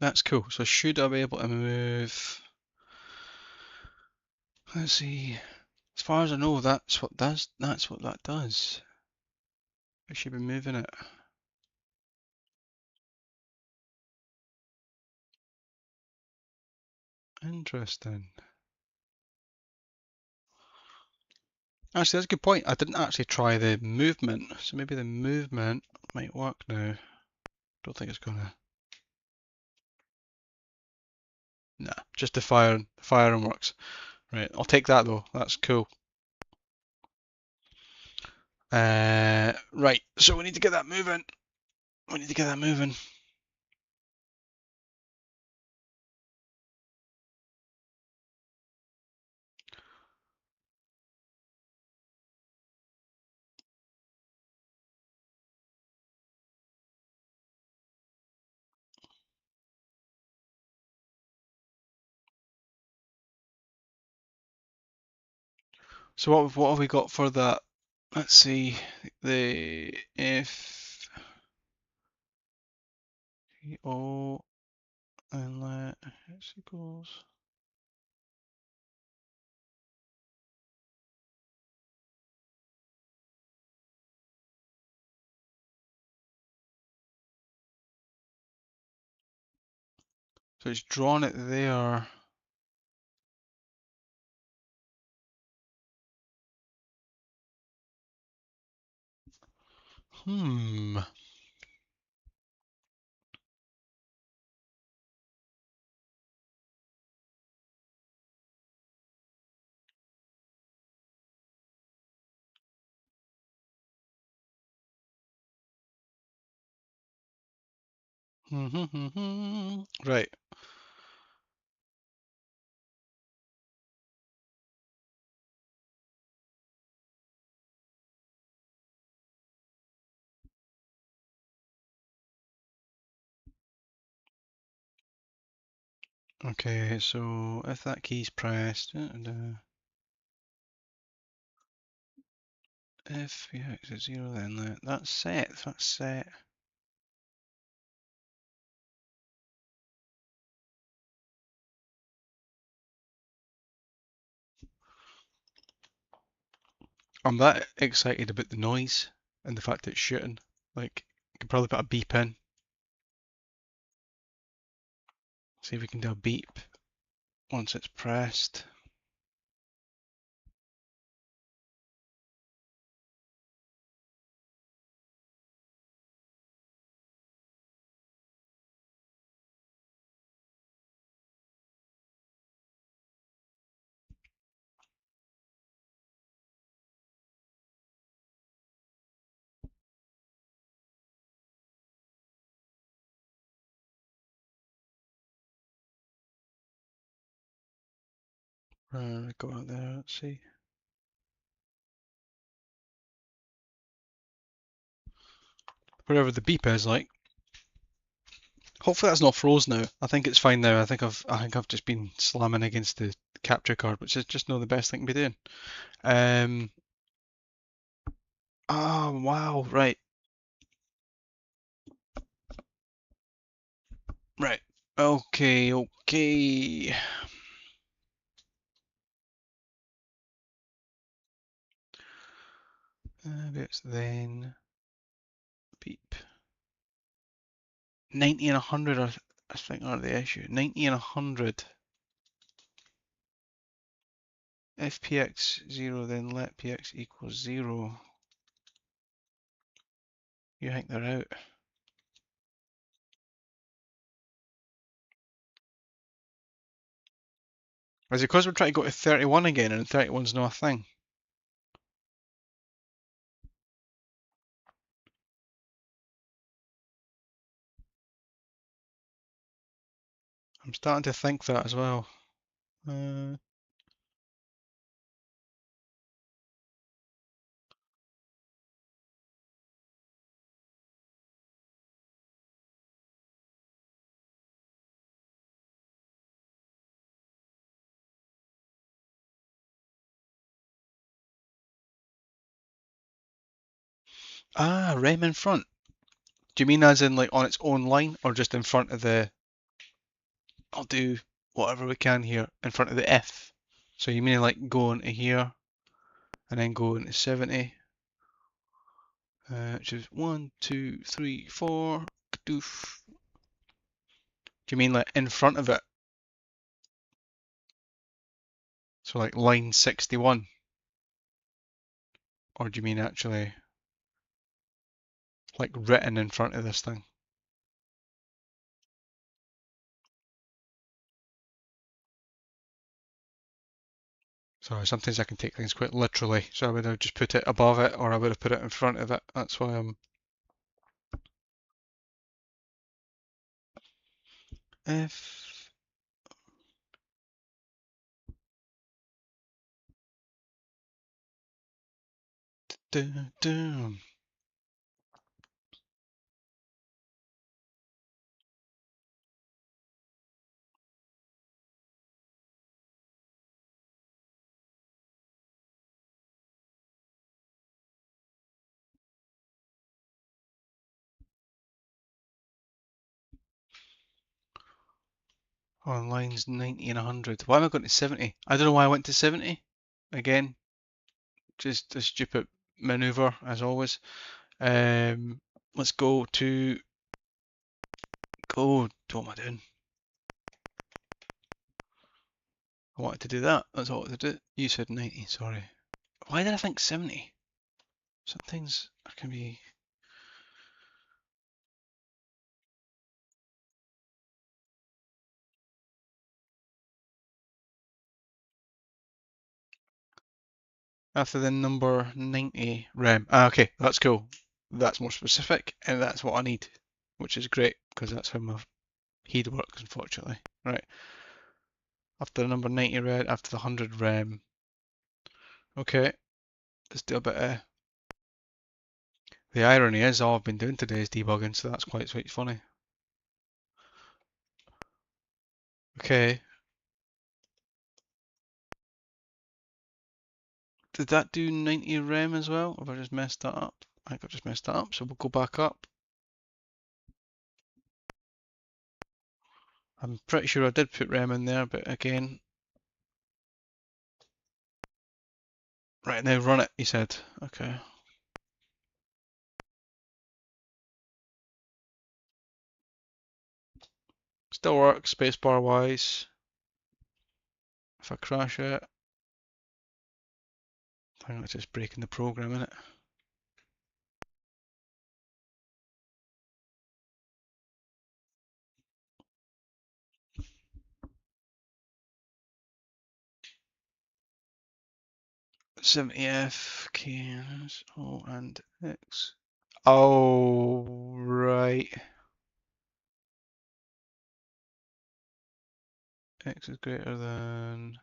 Speaker 1: That's cool. So should I be able to move? Let's see. As far as I know, that's what that does. I should be moving it. Interesting. Actually, that's a good point. I didn't actually try the movement, so maybe the movement might work now. Don't think it's gonna. Nah, just the firing works. Right, I'll take that though. That's cool. Right, so we need to get that moving. We need to get that moving. So what have we got for that? Let's see. The if O inlet is equals. So it's drawn it there. Hmm. Right. Okay, so if that key's pressed, if X is 0, then that's set. That's set. I'm that excited about the noise and the fact that it's shooting. Like, I could probably put a beep in. See if we can do a beep once it's pressed. Go out there, let's see. Wherever the beep is, like. Hopefully that's not froze now. I think it's fine now. I think I've just been slamming against the capture card, which is just not the best thing to be doing. Um. Oh wow. Right. Right. Okay. Okay. It's then beep. 90 and 100 I think are the issue. 90 and 100. If px 0, then let px equals 0. You think they're out? Is it because we're trying to go to 31 again and 31's not a thing? I'm starting to think that as well. Uh, rem in front. Do you mean as in like on its own line or just in front of the, I'll do whatever we can here, in front of the F? So you mean like go into here and then go into 70, which is 1, 2, 3, 4. Doof. Do you mean like in front of it? So like line 61? Or do you mean actually like written in front of this thing? Sorry, sometimes I can take things quite literally. So I would have just put it above it, or I would have put it in front of it. That's why I'm. If do, do. On lines 90 and 100. Why am I going to 70? I don't know why I went to 70. Again, just a stupid maneuver as always. Let's go to go. What am I doing? I wanted to do that. That's all I wanted to do. You said 90. Sorry. Why did I think 70? Sometimes I can be. After the number 90 rem. Ah, okay, that's cool. That's more specific, and that's what I need, which is great because that's how my heat works, unfortunately. Right. After the number 90 red, after the 100 rem. Okay, let's do a bit of. The irony is, all I've been doing today is debugging, so that's quite funny. Okay. Did that do 90 rem as well? Have I just messed that up? I think I've just messed that up, so we'll go back up. I'm pretty sure I did put rem in there, but again. Right, now run it, he said. Okay. Still works, spacebar wise. If I crash it, I think that's just breaking the program, isn't it? $70F, K, O and X. Oh, right. X is greater than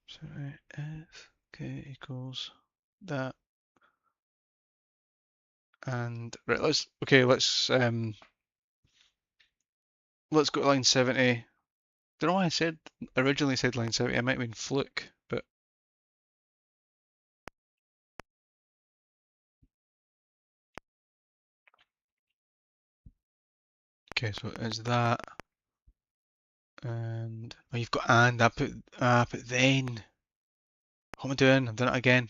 Speaker 1: 70F, K equals that. And right, let's go to line 70. Don't know why originally said line 70. I might mean fluke, but okay, so it is that. And oh, you've got and I put then. What am I doing? I'm doing it again.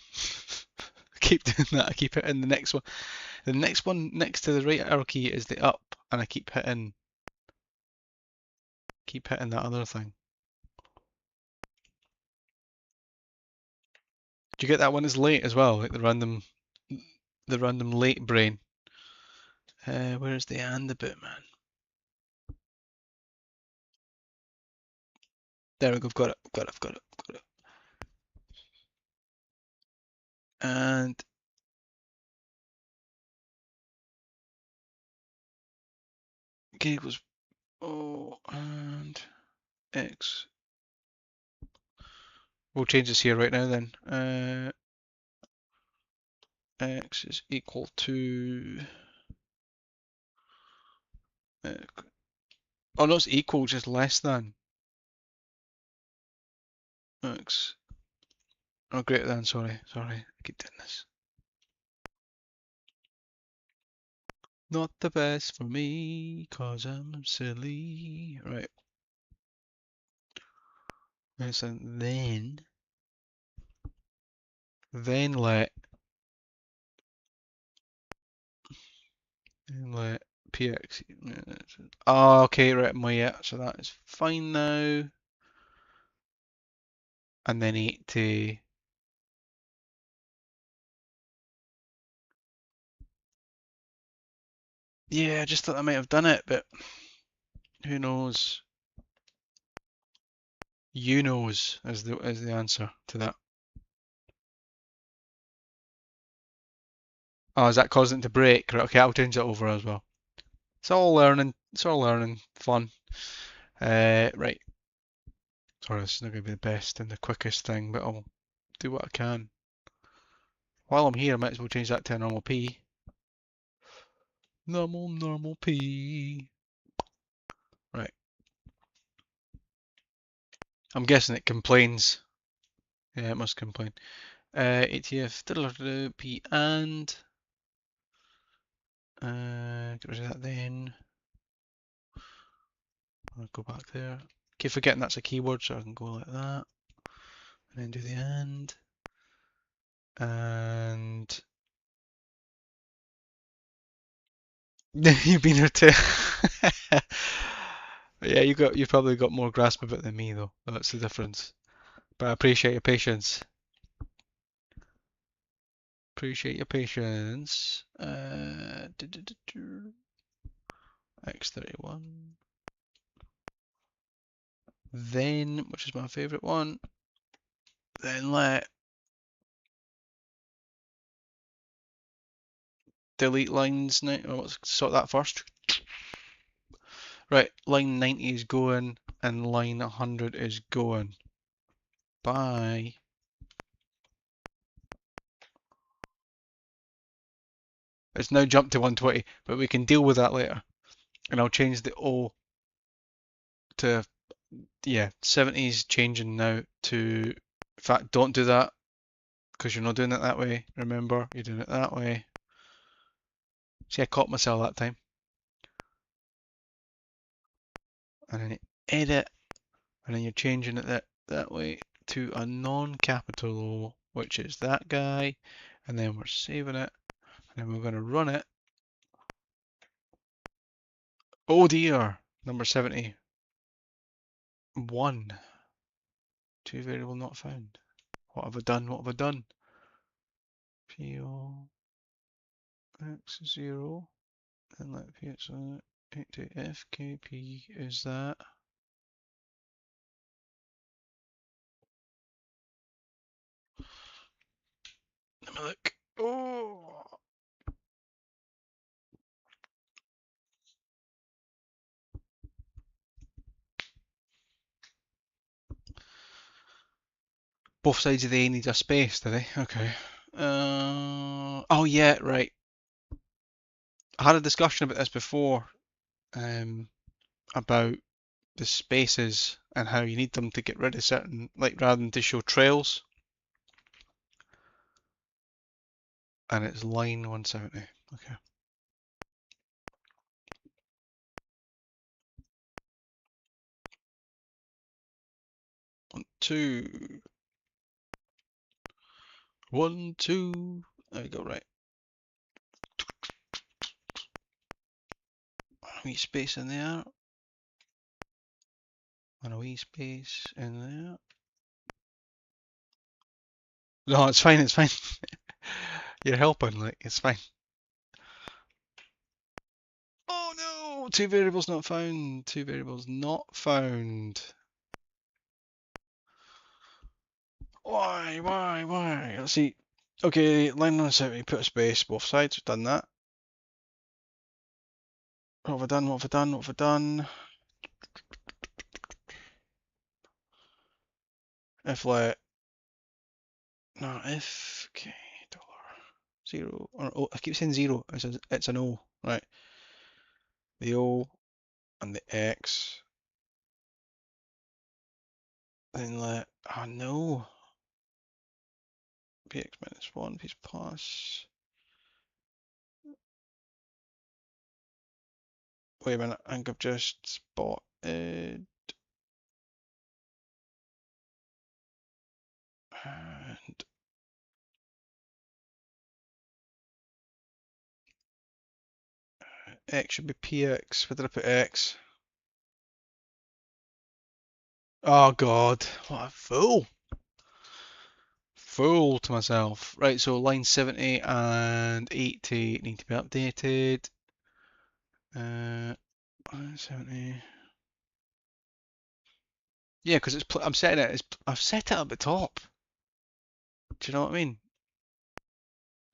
Speaker 1: I keep doing that. I keep hitting the next one. The next one next to the right arrow key is the up, and I keep hitting that other thing. Do you get that one is late as well, like the random late brain? Where's the and the bit, man? There we go. Got it. Got it. Got it. Got it. And k equals O and X. We'll change this here right now then. X is equal to. Oh no, it's equal, just less than. X. Oh, greater than. Sorry. I keep doing this. Not the best for me, cause I'm silly. Right. So then let px. Oh, okay, right, yeah, so that is fine now. And then 80. Yeah, I just thought I might have done it, but who knows? UNOS is the answer to that. Oh, is that causing it to break? Right, okay, I'll change that over as well. It's all learning. It's all learning. Fun. Right. Sorry, this is not going to be the best and the quickest thing, but I'll do what I can. While I'm here, I might as well change that to a normal P. Normal P. Right. I'm guessing it complains. Yeah, it must complain. ATF P and get rid of that then. I'll go back there. Keep forgetting that's a keyword, so I can go like that. And then do the and. And you've been here too. Yeah, you've probably got more grasp of it than me though. That's the difference. But I appreciate your patience. Appreciate your patience. X31. Then, which is my favorite one, then let delete lines. Oh, let's sort that first. Right, line 90 is going and line 100 is going. Bye. It's now jumped to 120, but we can deal with that later. And I'll change the O to, yeah, 70's changing now to, in fact, don't do that because you're not doing it that way. Remember, you're doing it that way. See, I caught myself that time. And then edit, and then you're changing it that way to a non-capital O, which is that guy. And then we're saving it, and then we're going to run it. Oh dear, number 70. 1. 2 variable not found. What have I done? What have I done? PO X0, and let PX 8 to FKP is that. Let me look. Oh! Both sides of the A need a space, do they? Okay. Oh yeah, right. I had a discussion about this before, about the spaces and how you need them to get rid of certain, like rather than to show trails. And it's line 170. Okay. 1, 2. 1, 2. There we go, right. A wee space in there. And a wee space in there. No, it's fine, it's fine. You're helping, like, it's fine. Oh no! 2 variables not found. 2 variables not found. Why? Let's see. Okay, line 170, put a space, both sides, we've done that. What have I done? What have I done? What have I done? If let, no, if, okay, $0, or oh, I keep saying 0, it's an O, right. The O and the X, then let, oh no, px minus 1, px plus, wait a minute, I think I've just spotted, and X should be px, where did I put X? Oh god, what a fool. Fool to myself. Right, so line 70 and 80 need to be updated. 70. Yeah, because I'm setting it. I've set it up the top. Do you know what I mean?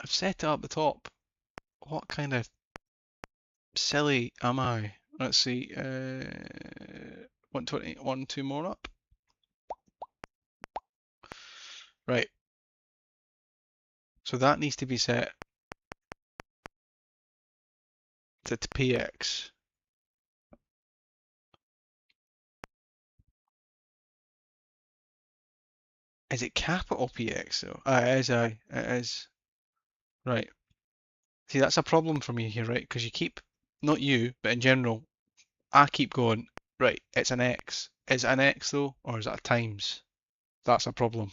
Speaker 1: I've set it up the top. What kind of silly am I? Let's see. 120, two more up. Right. So that needs to be set to PX. Is it capital PX though? It is, aye. It is. Right. See, that's a problem for me here, right? Because you keep, not you, but in general, I keep going, right, it's an X. Is it an X though, or is it a times? That's a problem.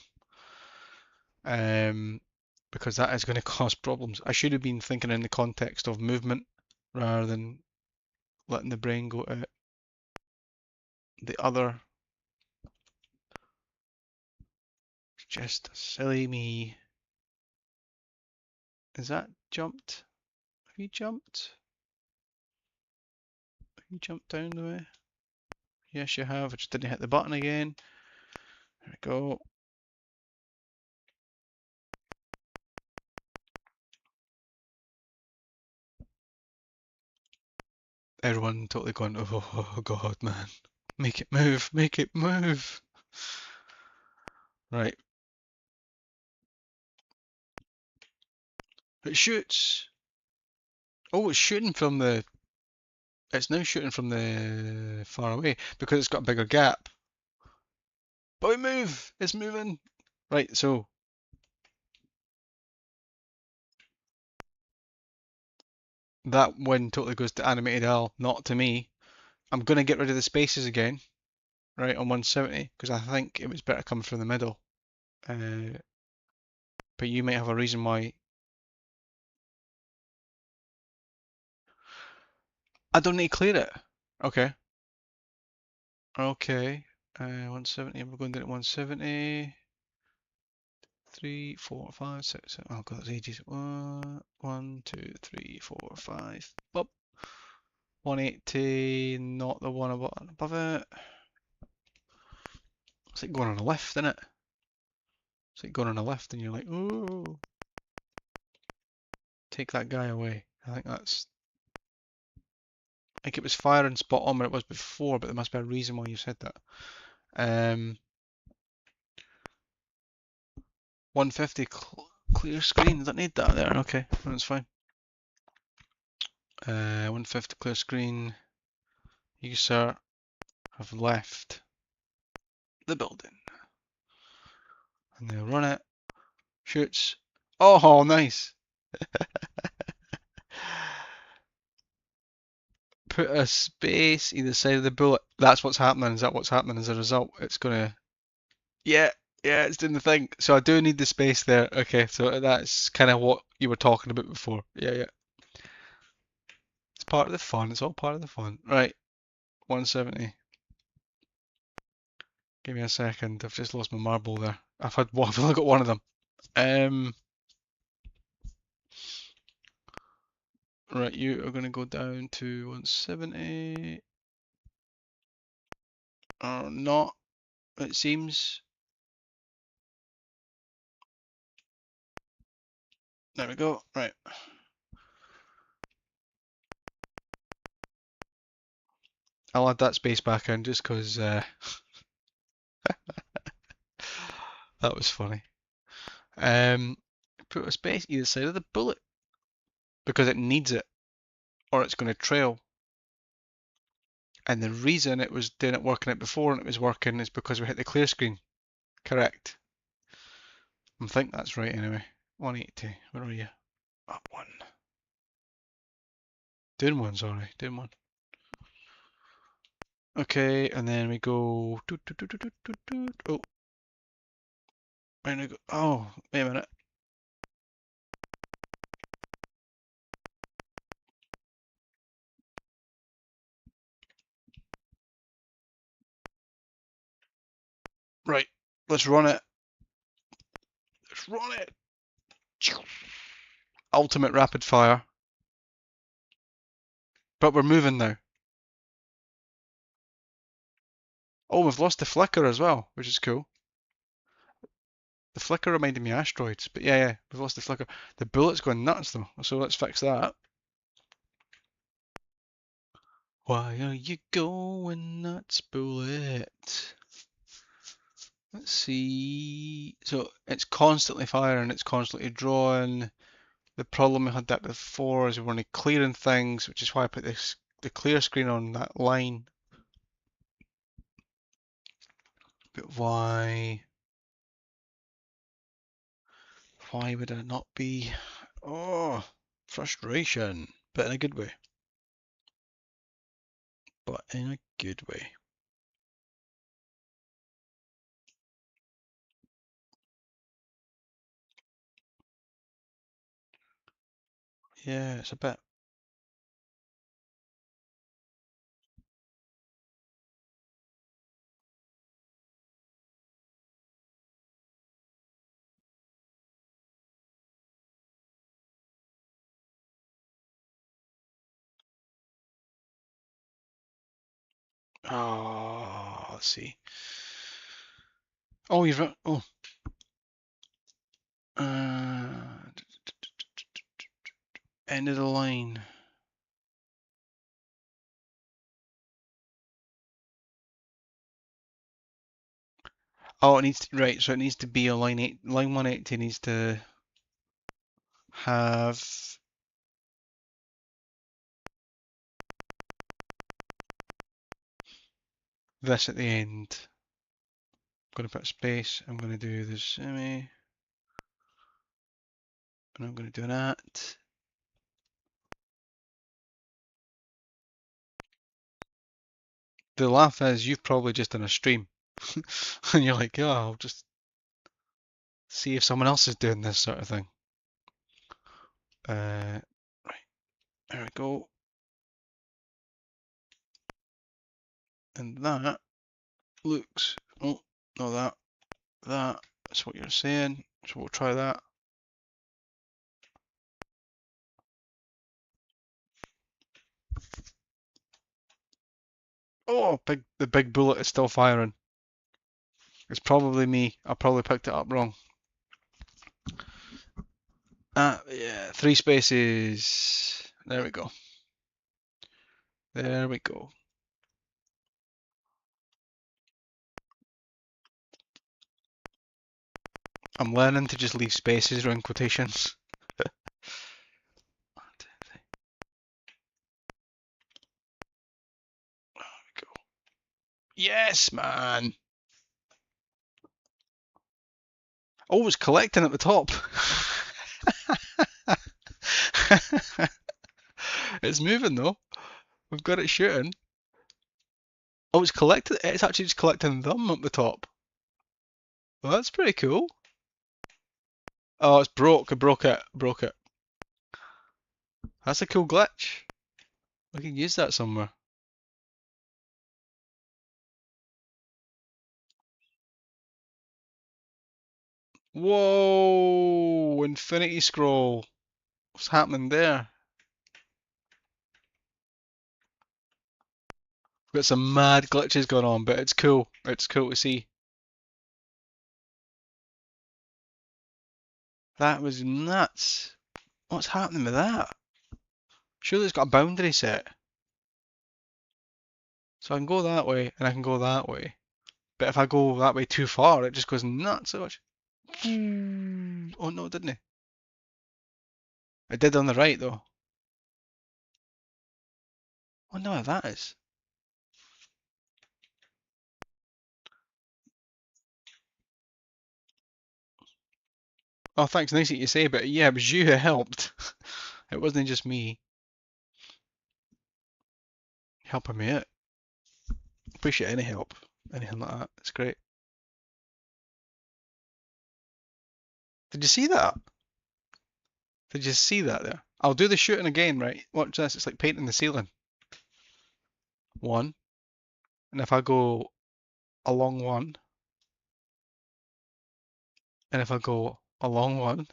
Speaker 1: Because that is going to cause problems. I should have been thinking in the context of movement rather than letting the brain go to the other. Just silly me. Is that jumped? Have you jumped? Have you jumped down the way? Yes, you have. I just didn't hit the button again. There we go. Everyone totally going, oh God, man. Make it move, make it move. Right. It shoots. Oh, it's shooting from the. It's now shooting from the far away because it's got a bigger gap. But we move. It's moving. Right. So that one totally goes to animated L, not to me. I'm gonna get rid of the spaces again, right, on 170 because I think it was better coming from the middle. Uh, but you might have a reason why. I don't need to clear it. Okay. Okay. 170. We're going down at 170. 3, 4, 5, 6, 7. Oh god, that's ages. 1, 2, 3, 4, 5. Up. 180. Not the one above it. It's like going on a lift, isn't it? It's like going on a lift, and you're like, ooh, take that guy away. I think that's. I think it was firing spot on where it was before, but there must be a reason why you said that. 150 clear screen. Does that need that there? Okay, that's fine. 150 clear screen. You, sir, have left the building. And they'll run it. Shoots. Oh, nice. Put a space either side of the bullet. That's what's happening. Is that what's happening as a result? It's gonna. Yeah, yeah, it's doing the thing. So I do need the space there. Okay, so that's kind of what you were talking about before. Yeah, yeah. It's part of the fun. It's all part of the fun. Right, 170. Give me a second. I've just lost my marble there. I've only got one of them. Um, right, you are gonna go down to 170. Or not, it seems. There we go. Right. I'll add that space back in just because that was funny. Um, Put a space either side of the bullet because it needs it or it's going to trail. And the reason it was doing it working it before and it was working is because we hit the clear screen. Correct. I think that's right anyway. 180. Where are you? Up one. Doing one, sorry. Doing one. Okay, and then we go. Oh, and we go. Oh, wait a minute. Right, let's run it. Let's run it. Ultimate rapid fire. But we're moving now. Oh, we've lost the flicker as well, which is cool. The flicker reminded me of asteroids, but yeah, we've lost the flicker. The bullet's going nuts though, so let's fix that. Why are you going nuts, bullet? Let's see. So it's constantly firing, it's constantly drawing. The problem we had that before is we weren't clearing things, which is why I put the clear screen on that line. But why would it not be? Oh, frustration, but in a good way. But in a good way. Yeah, it's a bit. Oh, let's see. Oh, you've oh. Uh, End of the line. Oh, it needs to, right. So it needs to be a line 180 needs to have this at the end. I'm going to put space. I'm going to do the semi, and I'm going to do an at. The laugh is you've probably just done a stream, and you're like, oh, I'll just see if someone else is doing this sort of thing. Right, there we go. And that looks, oh, no, that's what you're saying. So we'll try that. Oh, the big bullet is still firing. It's probably me. I probably picked it up wrong. Yeah, 3 spaces. There we go. There we go. I'm learning to just leave spaces around quotations. Go. Yes, man. Oh, it's collecting at the top. It's moving though. We've got it shooting. Oh, it's collected. It's actually just collecting them at the top. Well, that's pretty cool. Oh, it's broke. I broke it. Broke it. That's a cool glitch. We can use that somewhere. Whoa! Infinity scroll. What's happening there? We've got some mad glitches going on, but it's cool. It's cool to see. That was nuts. What's happening with that? Surely it's got a boundary set. So I can go that way and I can go that way. But if I go that way too far, it just goes nuts so much. Oh no, didn't it? It did on the right though. Oh no, that is. Oh, thanks. Nice of you to say, but yeah, it was you who helped. It wasn't just me helping me out. Appreciate any help, anything like that. It's great. Did you see that? Did you see that there? I'll do the shooting again, right? Watch this. It's like painting the ceiling. One, and if I go along one, and if I go along one,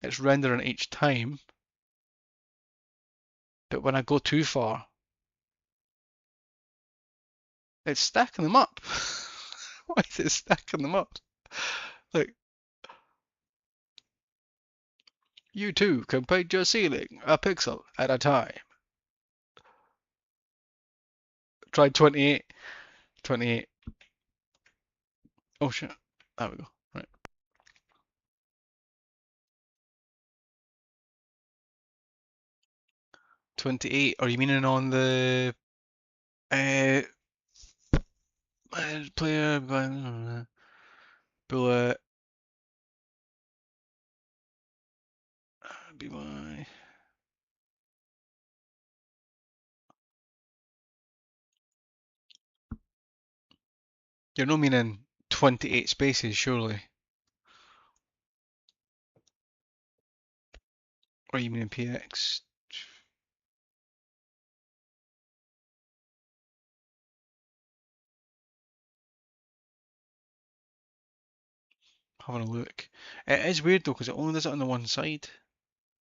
Speaker 1: it's rendering each time. But when I go too far, It's stacking them up. Why is it stacking them up? Like, you too can paint your ceiling a pixel at a time. Try 28. 28. Oh shit. There we go. Right. 28. Are you meaning on the uh, player bullet BY? You're not meaning 28 spaces, surely. Or you mean PX? Having a look. It is weird though, because it only does it on the one side.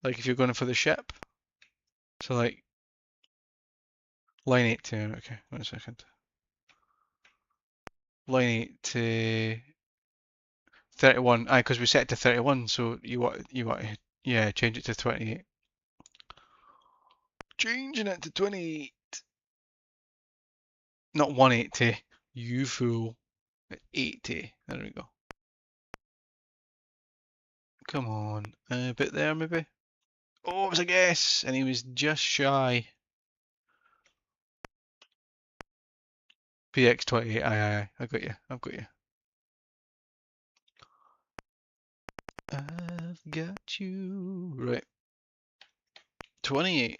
Speaker 1: Like if you're going for the ship. So like line 8 to, okay, 1 second. Line 8 to 31. Aye, because we set it to 31, so you want to, yeah, change it to 28. Changing it to 28. Not 180. You fool. 80. There we go. Come on. A bit there, maybe? Oh, it was a guess! And he was just shy. PX28. Aye, aye, aye. I got you. I've got you. I've got you. Right. 28.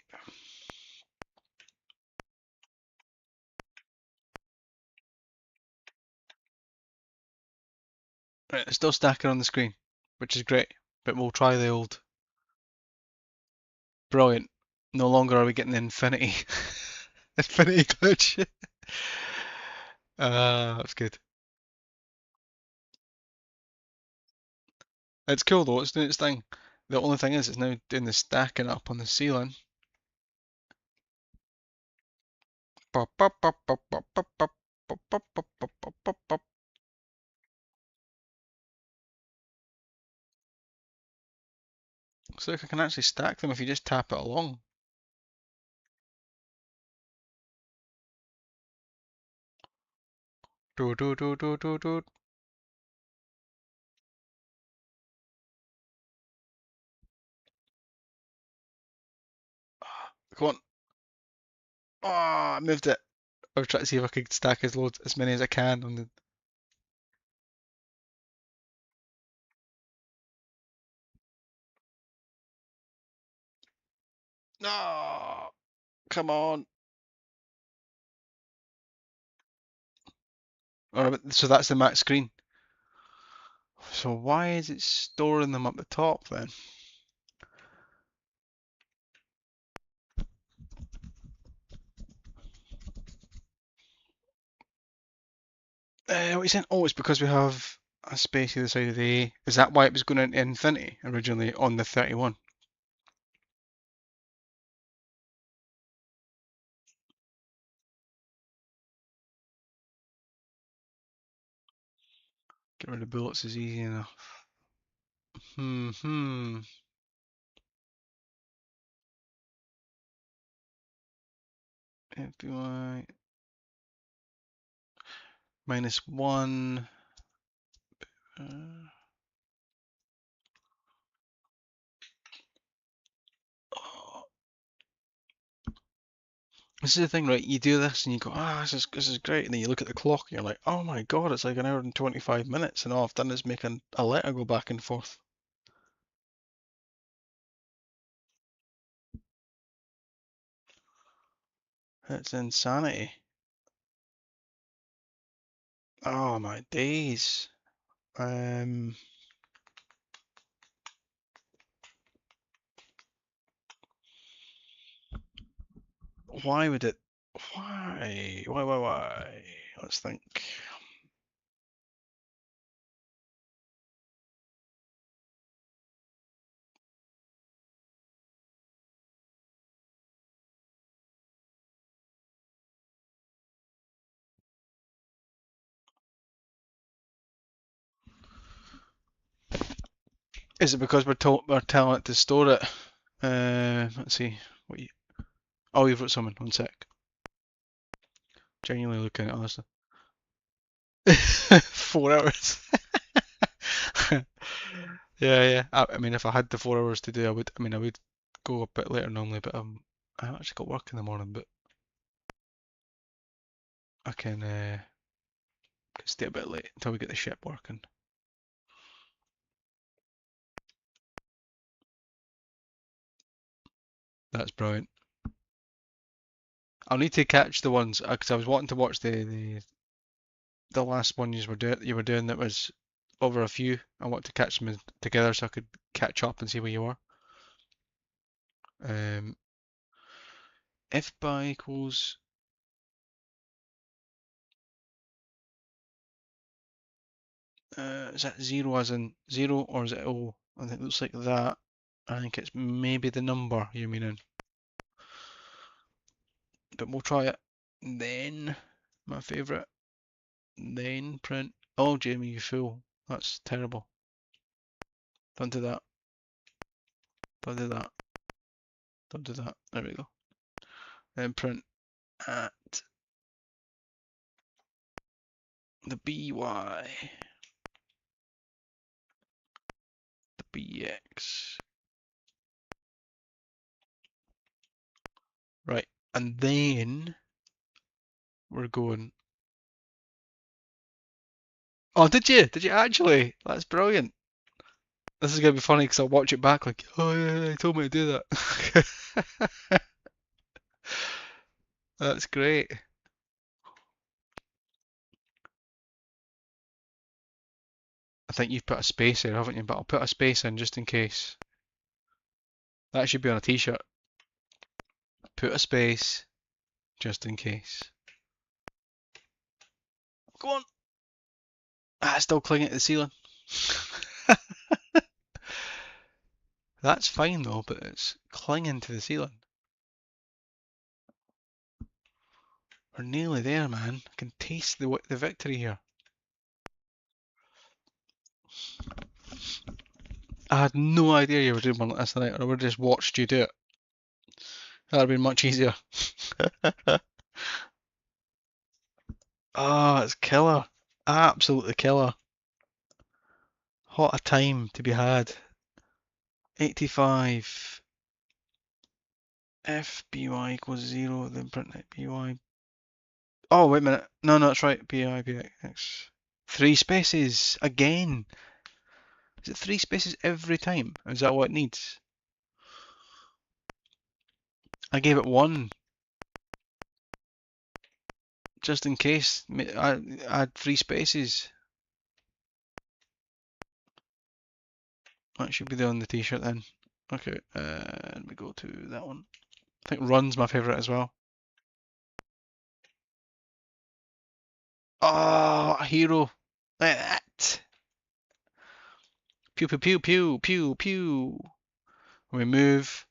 Speaker 1: Right, it's still stacking on the screen, which is great. But we'll try the old. Brilliant. No longer are we getting the infinity. Infinity glitch. That's good. It's cool though, it's doing its thing. The only thing is, it's now doing the stacking up on the ceiling. So I can actually stack them if you just tap it along. Do do do do do do. Come on. Oh, I moved it. I was trying to see if I could stack as many as I can on the. No, come on. Alright, so that's the max screen. So why is it storing them up the top then? What are you saying? Oh, it's because we have a space either side of the A. Is that why it was going into infinity originally on the 31? Get rid of bullets is easy enough. Hmm. FBI -1. Uh, oh. This is the thing, right? You do this and you go, this is great, and then you look at the clock and you're like, oh my god, it's like an hour and 25 minutes, and all I've done is make a letter go back and forth. It's insanity. Oh my days. Um, why would it? Why? Why? Let's think. Is it because we're telling it to store it? Let's see. What you, oh, you've wrote something. One sec. Genuinely looking at it, honestly. 4 hours. Yeah, yeah. I mean, if I had the 4 hours to do, I would. I mean, I would go a bit later normally, but I actually got work in the morning, but I can stay a bit late until we get the ship working. That's brilliant. I'll need to catch the ones because I was wanting to watch the last one you were doing that was over a few. I want to catch them together so I could catch up and see where you are. Um, if by equals is that zero as in zero or is it O? I think it looks like that. I think it's maybe the number you're meaning, but we'll try it. Then my favourite. Then print. Oh, Jamie, you fool! That's terrible. Don't do that. Don't do that. Don't do that. There we go. Then print at the BY, the BX. Right, and then we're going. Oh, did you? Did you actually? That's brilliant. This is gonna be funny because I'll watch it back like, oh yeah, he told me to do that. That's great. I think you've put a space there, haven't you? But I'll put a space in just in case. That should be on a t-shirt. Put a space just in case. Go on. Ah, it's still clinging to the ceiling. That's fine though, but it's clinging to the ceiling. We're nearly there, man. I can taste the victory here. I had no idea you were doing one like this tonight, or I would have just watched you do it. That would have been much easier. Oh, it's killer. Absolutely killer. What a time to be had. 85. If by equals 0, then print it by. Oh, wait a minute. No, no, that's right. Bix. Three spaces. Again. Is it three spaces every time? Is that what it needs? I gave it one. Just in case. I had three spaces. That should be on the t-shirt then. Okay, and we go to that one. I think run's my favourite as well. Oh, a hero. Like that. Pew, pew, pew, pew, pew, pew. We move,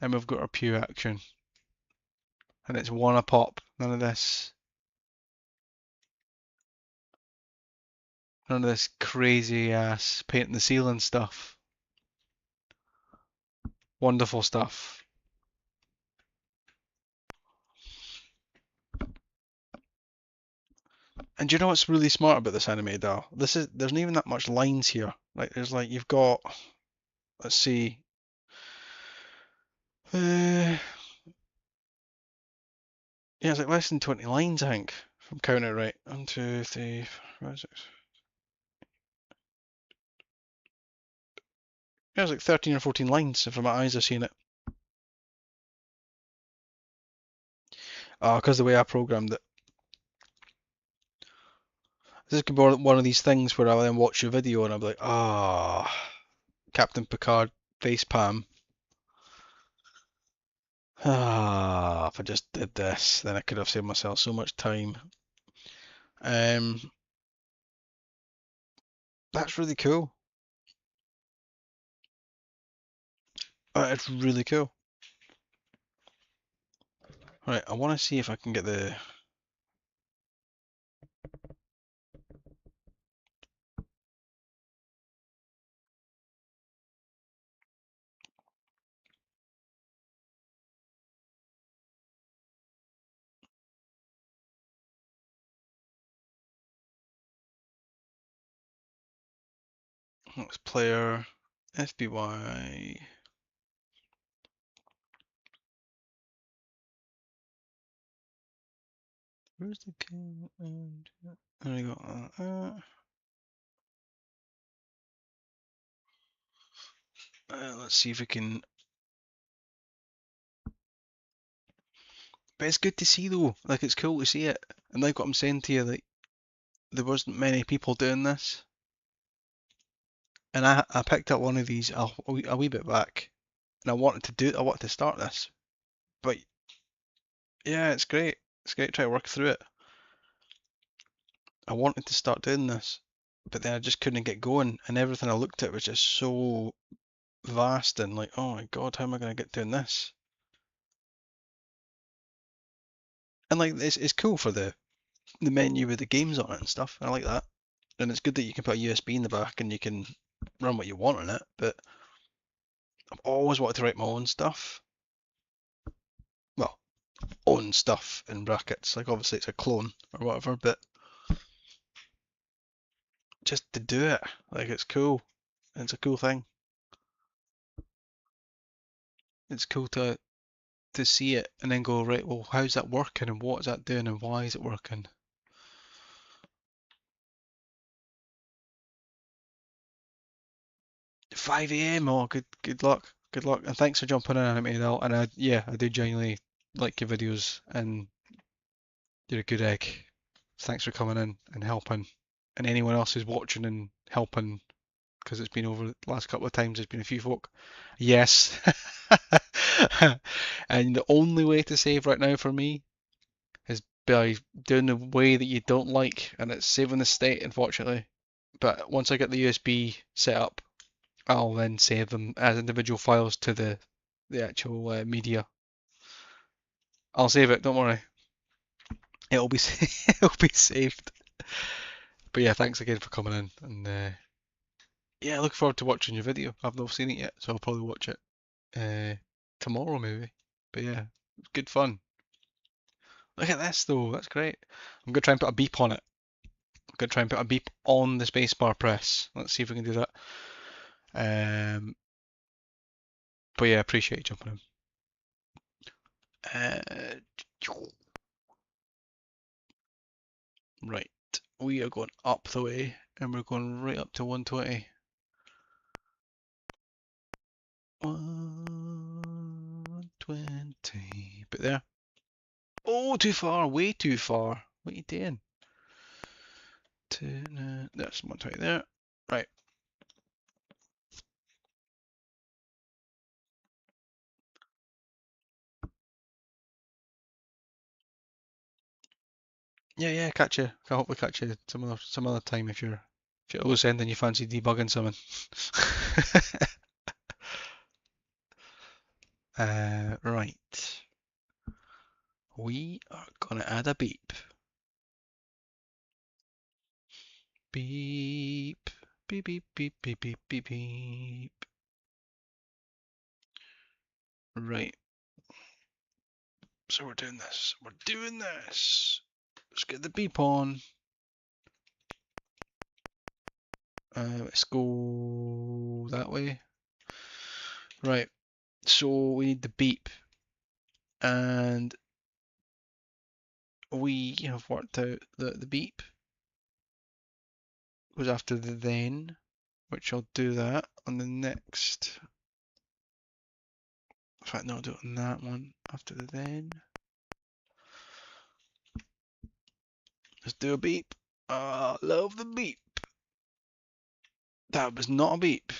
Speaker 1: and we've got our pew action. And it's one a pop. None of this. None of this crazy ass painting the ceiling stuff. Wonderful stuff. And do you know what's really smart about this animated doll? There's not even that much lines here. Like there's like you've got, let's see, yeah, it's like less than 20 lines, I think, if I'm counting it right. 1, 2, 3, 4, 5, 6. Yeah, it's like 13 or 14 lines if my eyes are seeing it. Because the way I programmed it. This could be one of these things where I'll then watch your video and I'll be like, Captain Picard facepalm. If I just did this, then I could have saved myself so much time. Um, that's really cool. It's really cool. Right, I want to see if I can get the. Let's player FBY. Where's the game? And there we go. Let's see if we can. But it's good to see though. Like it's cool to see it. And like what I'm saying to you, like there wasn't many people doing this. And I picked up one of these a wee bit back, and I wanted to start this. But yeah, it's great. It's great to try to work through it. I wanted to start doing this, but then I just couldn't get going, and everything I looked at was just so vast and like, oh my god, how am I going to get doing this? And like, it's cool for the menu with the games on it and stuff. I like that, and it's good that you can put a USB in the back and you can run what you want on it. But I've always wanted to write my own stuff. Well, own stuff in brackets. Like obviously it's a clone or whatever, but just to do it, like it's cool. It's a cool thing. It's cool to see it and then go, right, well, how's that working and what is that doing and why is it working? 5 a.m. Oh, good luck. Good luck. And thanks for jumping in, Animated Al. And I do genuinely like your videos and you're a good egg. Thanks for coming in and helping. And anyone else who's watching and helping, because it's been over the last couple of times, there's been a few folk. Yes. And the only way to save right now for me is by doing the way that you don't like, and it's saving the state, unfortunately. But once I get the USB set up, I'll then save them as individual files to the actual media. I'll save it. Don't worry. It'll be it'll be saved. But yeah, thanks again for coming in, and yeah, I look forward to watching your video. I've not seen it yet, so I'll probably watch it tomorrow maybe. But yeah, it's good fun. Look at this though. That's great. I'm gonna try and put a beep on it. I'm gonna try and put a beep on the spacebar press. Let's see if we can do that. Um, but yeah, appreciate you jumping in. Uh, right, we are going up the way, and we're going right up to 120. 120. But there. Oh, too far. Way too far. What are you doing? There's 120 there. Right. Yeah. Catch you. I hope we catch you some other time if you're at loose end and you fancy debugging something. Right. We are gonna add a beep. Beep. Beep beep beep beep beep beep beep. Right. So we're doing this. We're doing this. Let's get the beep on. Let's go that way. Right. So we need the beep, and we have worked out that the beep was after the then, which I'll do that on the next. In fact, no, I'll do it on that one after the then. Let's do a beep. Love the beep. That was not a beep.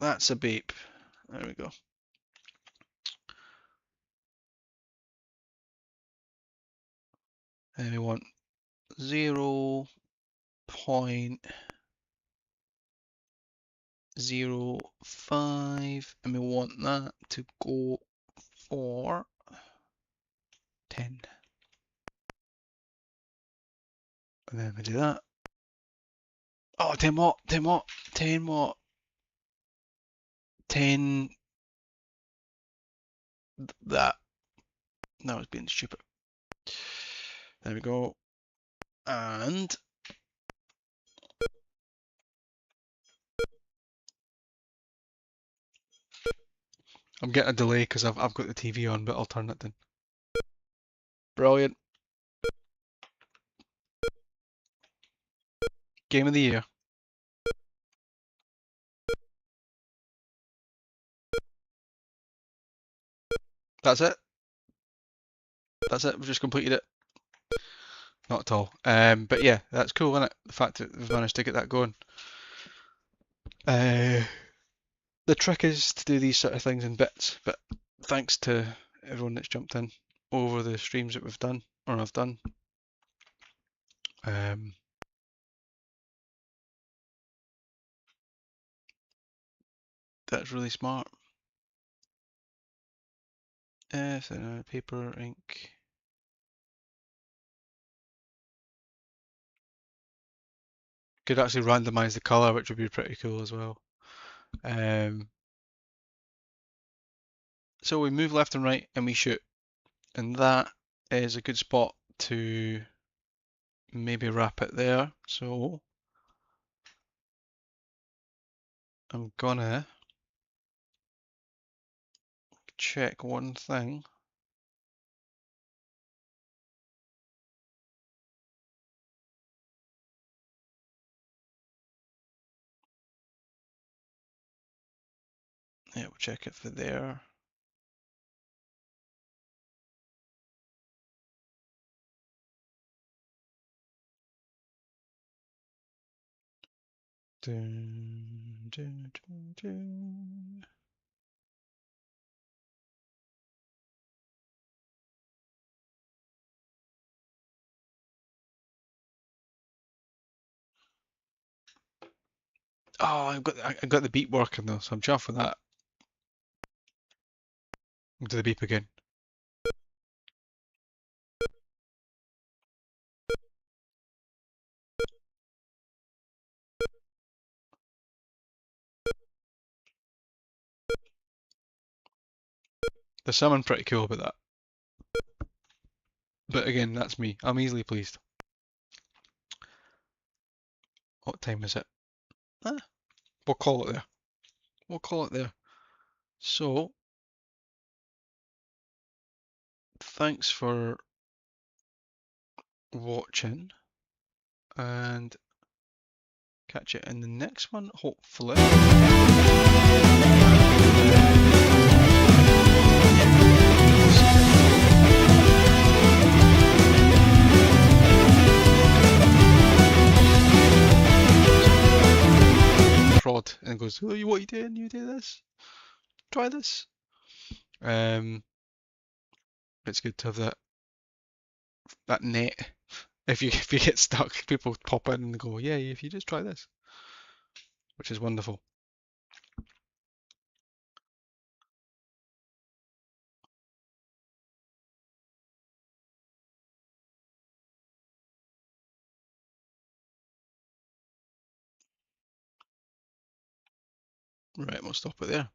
Speaker 1: That's a beep. There we go. And we want 0.05, and we want that to go for 10. And then we do that. Oh, 10 what? 10 what? 10 what? 10 that. That was being stupid. There we go. And I'm getting a delay because I've got the TV on, but I'll turn it down. Brilliant. Game of the year. That's it. That's it. We've just completed it. Not at all. But yeah, that's cool, isn't it? The fact that we've managed to get that going. Uh, the trick is to do these sort of things in bits, but thanks to everyone that's jumped in over the streams that we've done, or I've done. That's really smart. So paper, ink. Could actually randomize the color, which would be pretty cool as well. So we move left and right and we shoot. And that is a good spot to maybe wrap it there. So I'm gonna check one thing. Yeah, we'll check it for there. Dun, dun, dun, dun. Oh, I got the beep working though, so I'm chuffed with that. Do the beep again. There's something pretty cool about that. But again, that's me. I'm easily pleased. What time is it? Ah, we'll call it there. We'll call it there. So, thanks for watching and catch you in the next one, hopefully. Prod and goes, oh, what are you doing? You do this? Try this. It's good to have that net. If you get stuck, people pop in and go, yeah, if you just try this, which is wonderful. Right, we'll stop it there.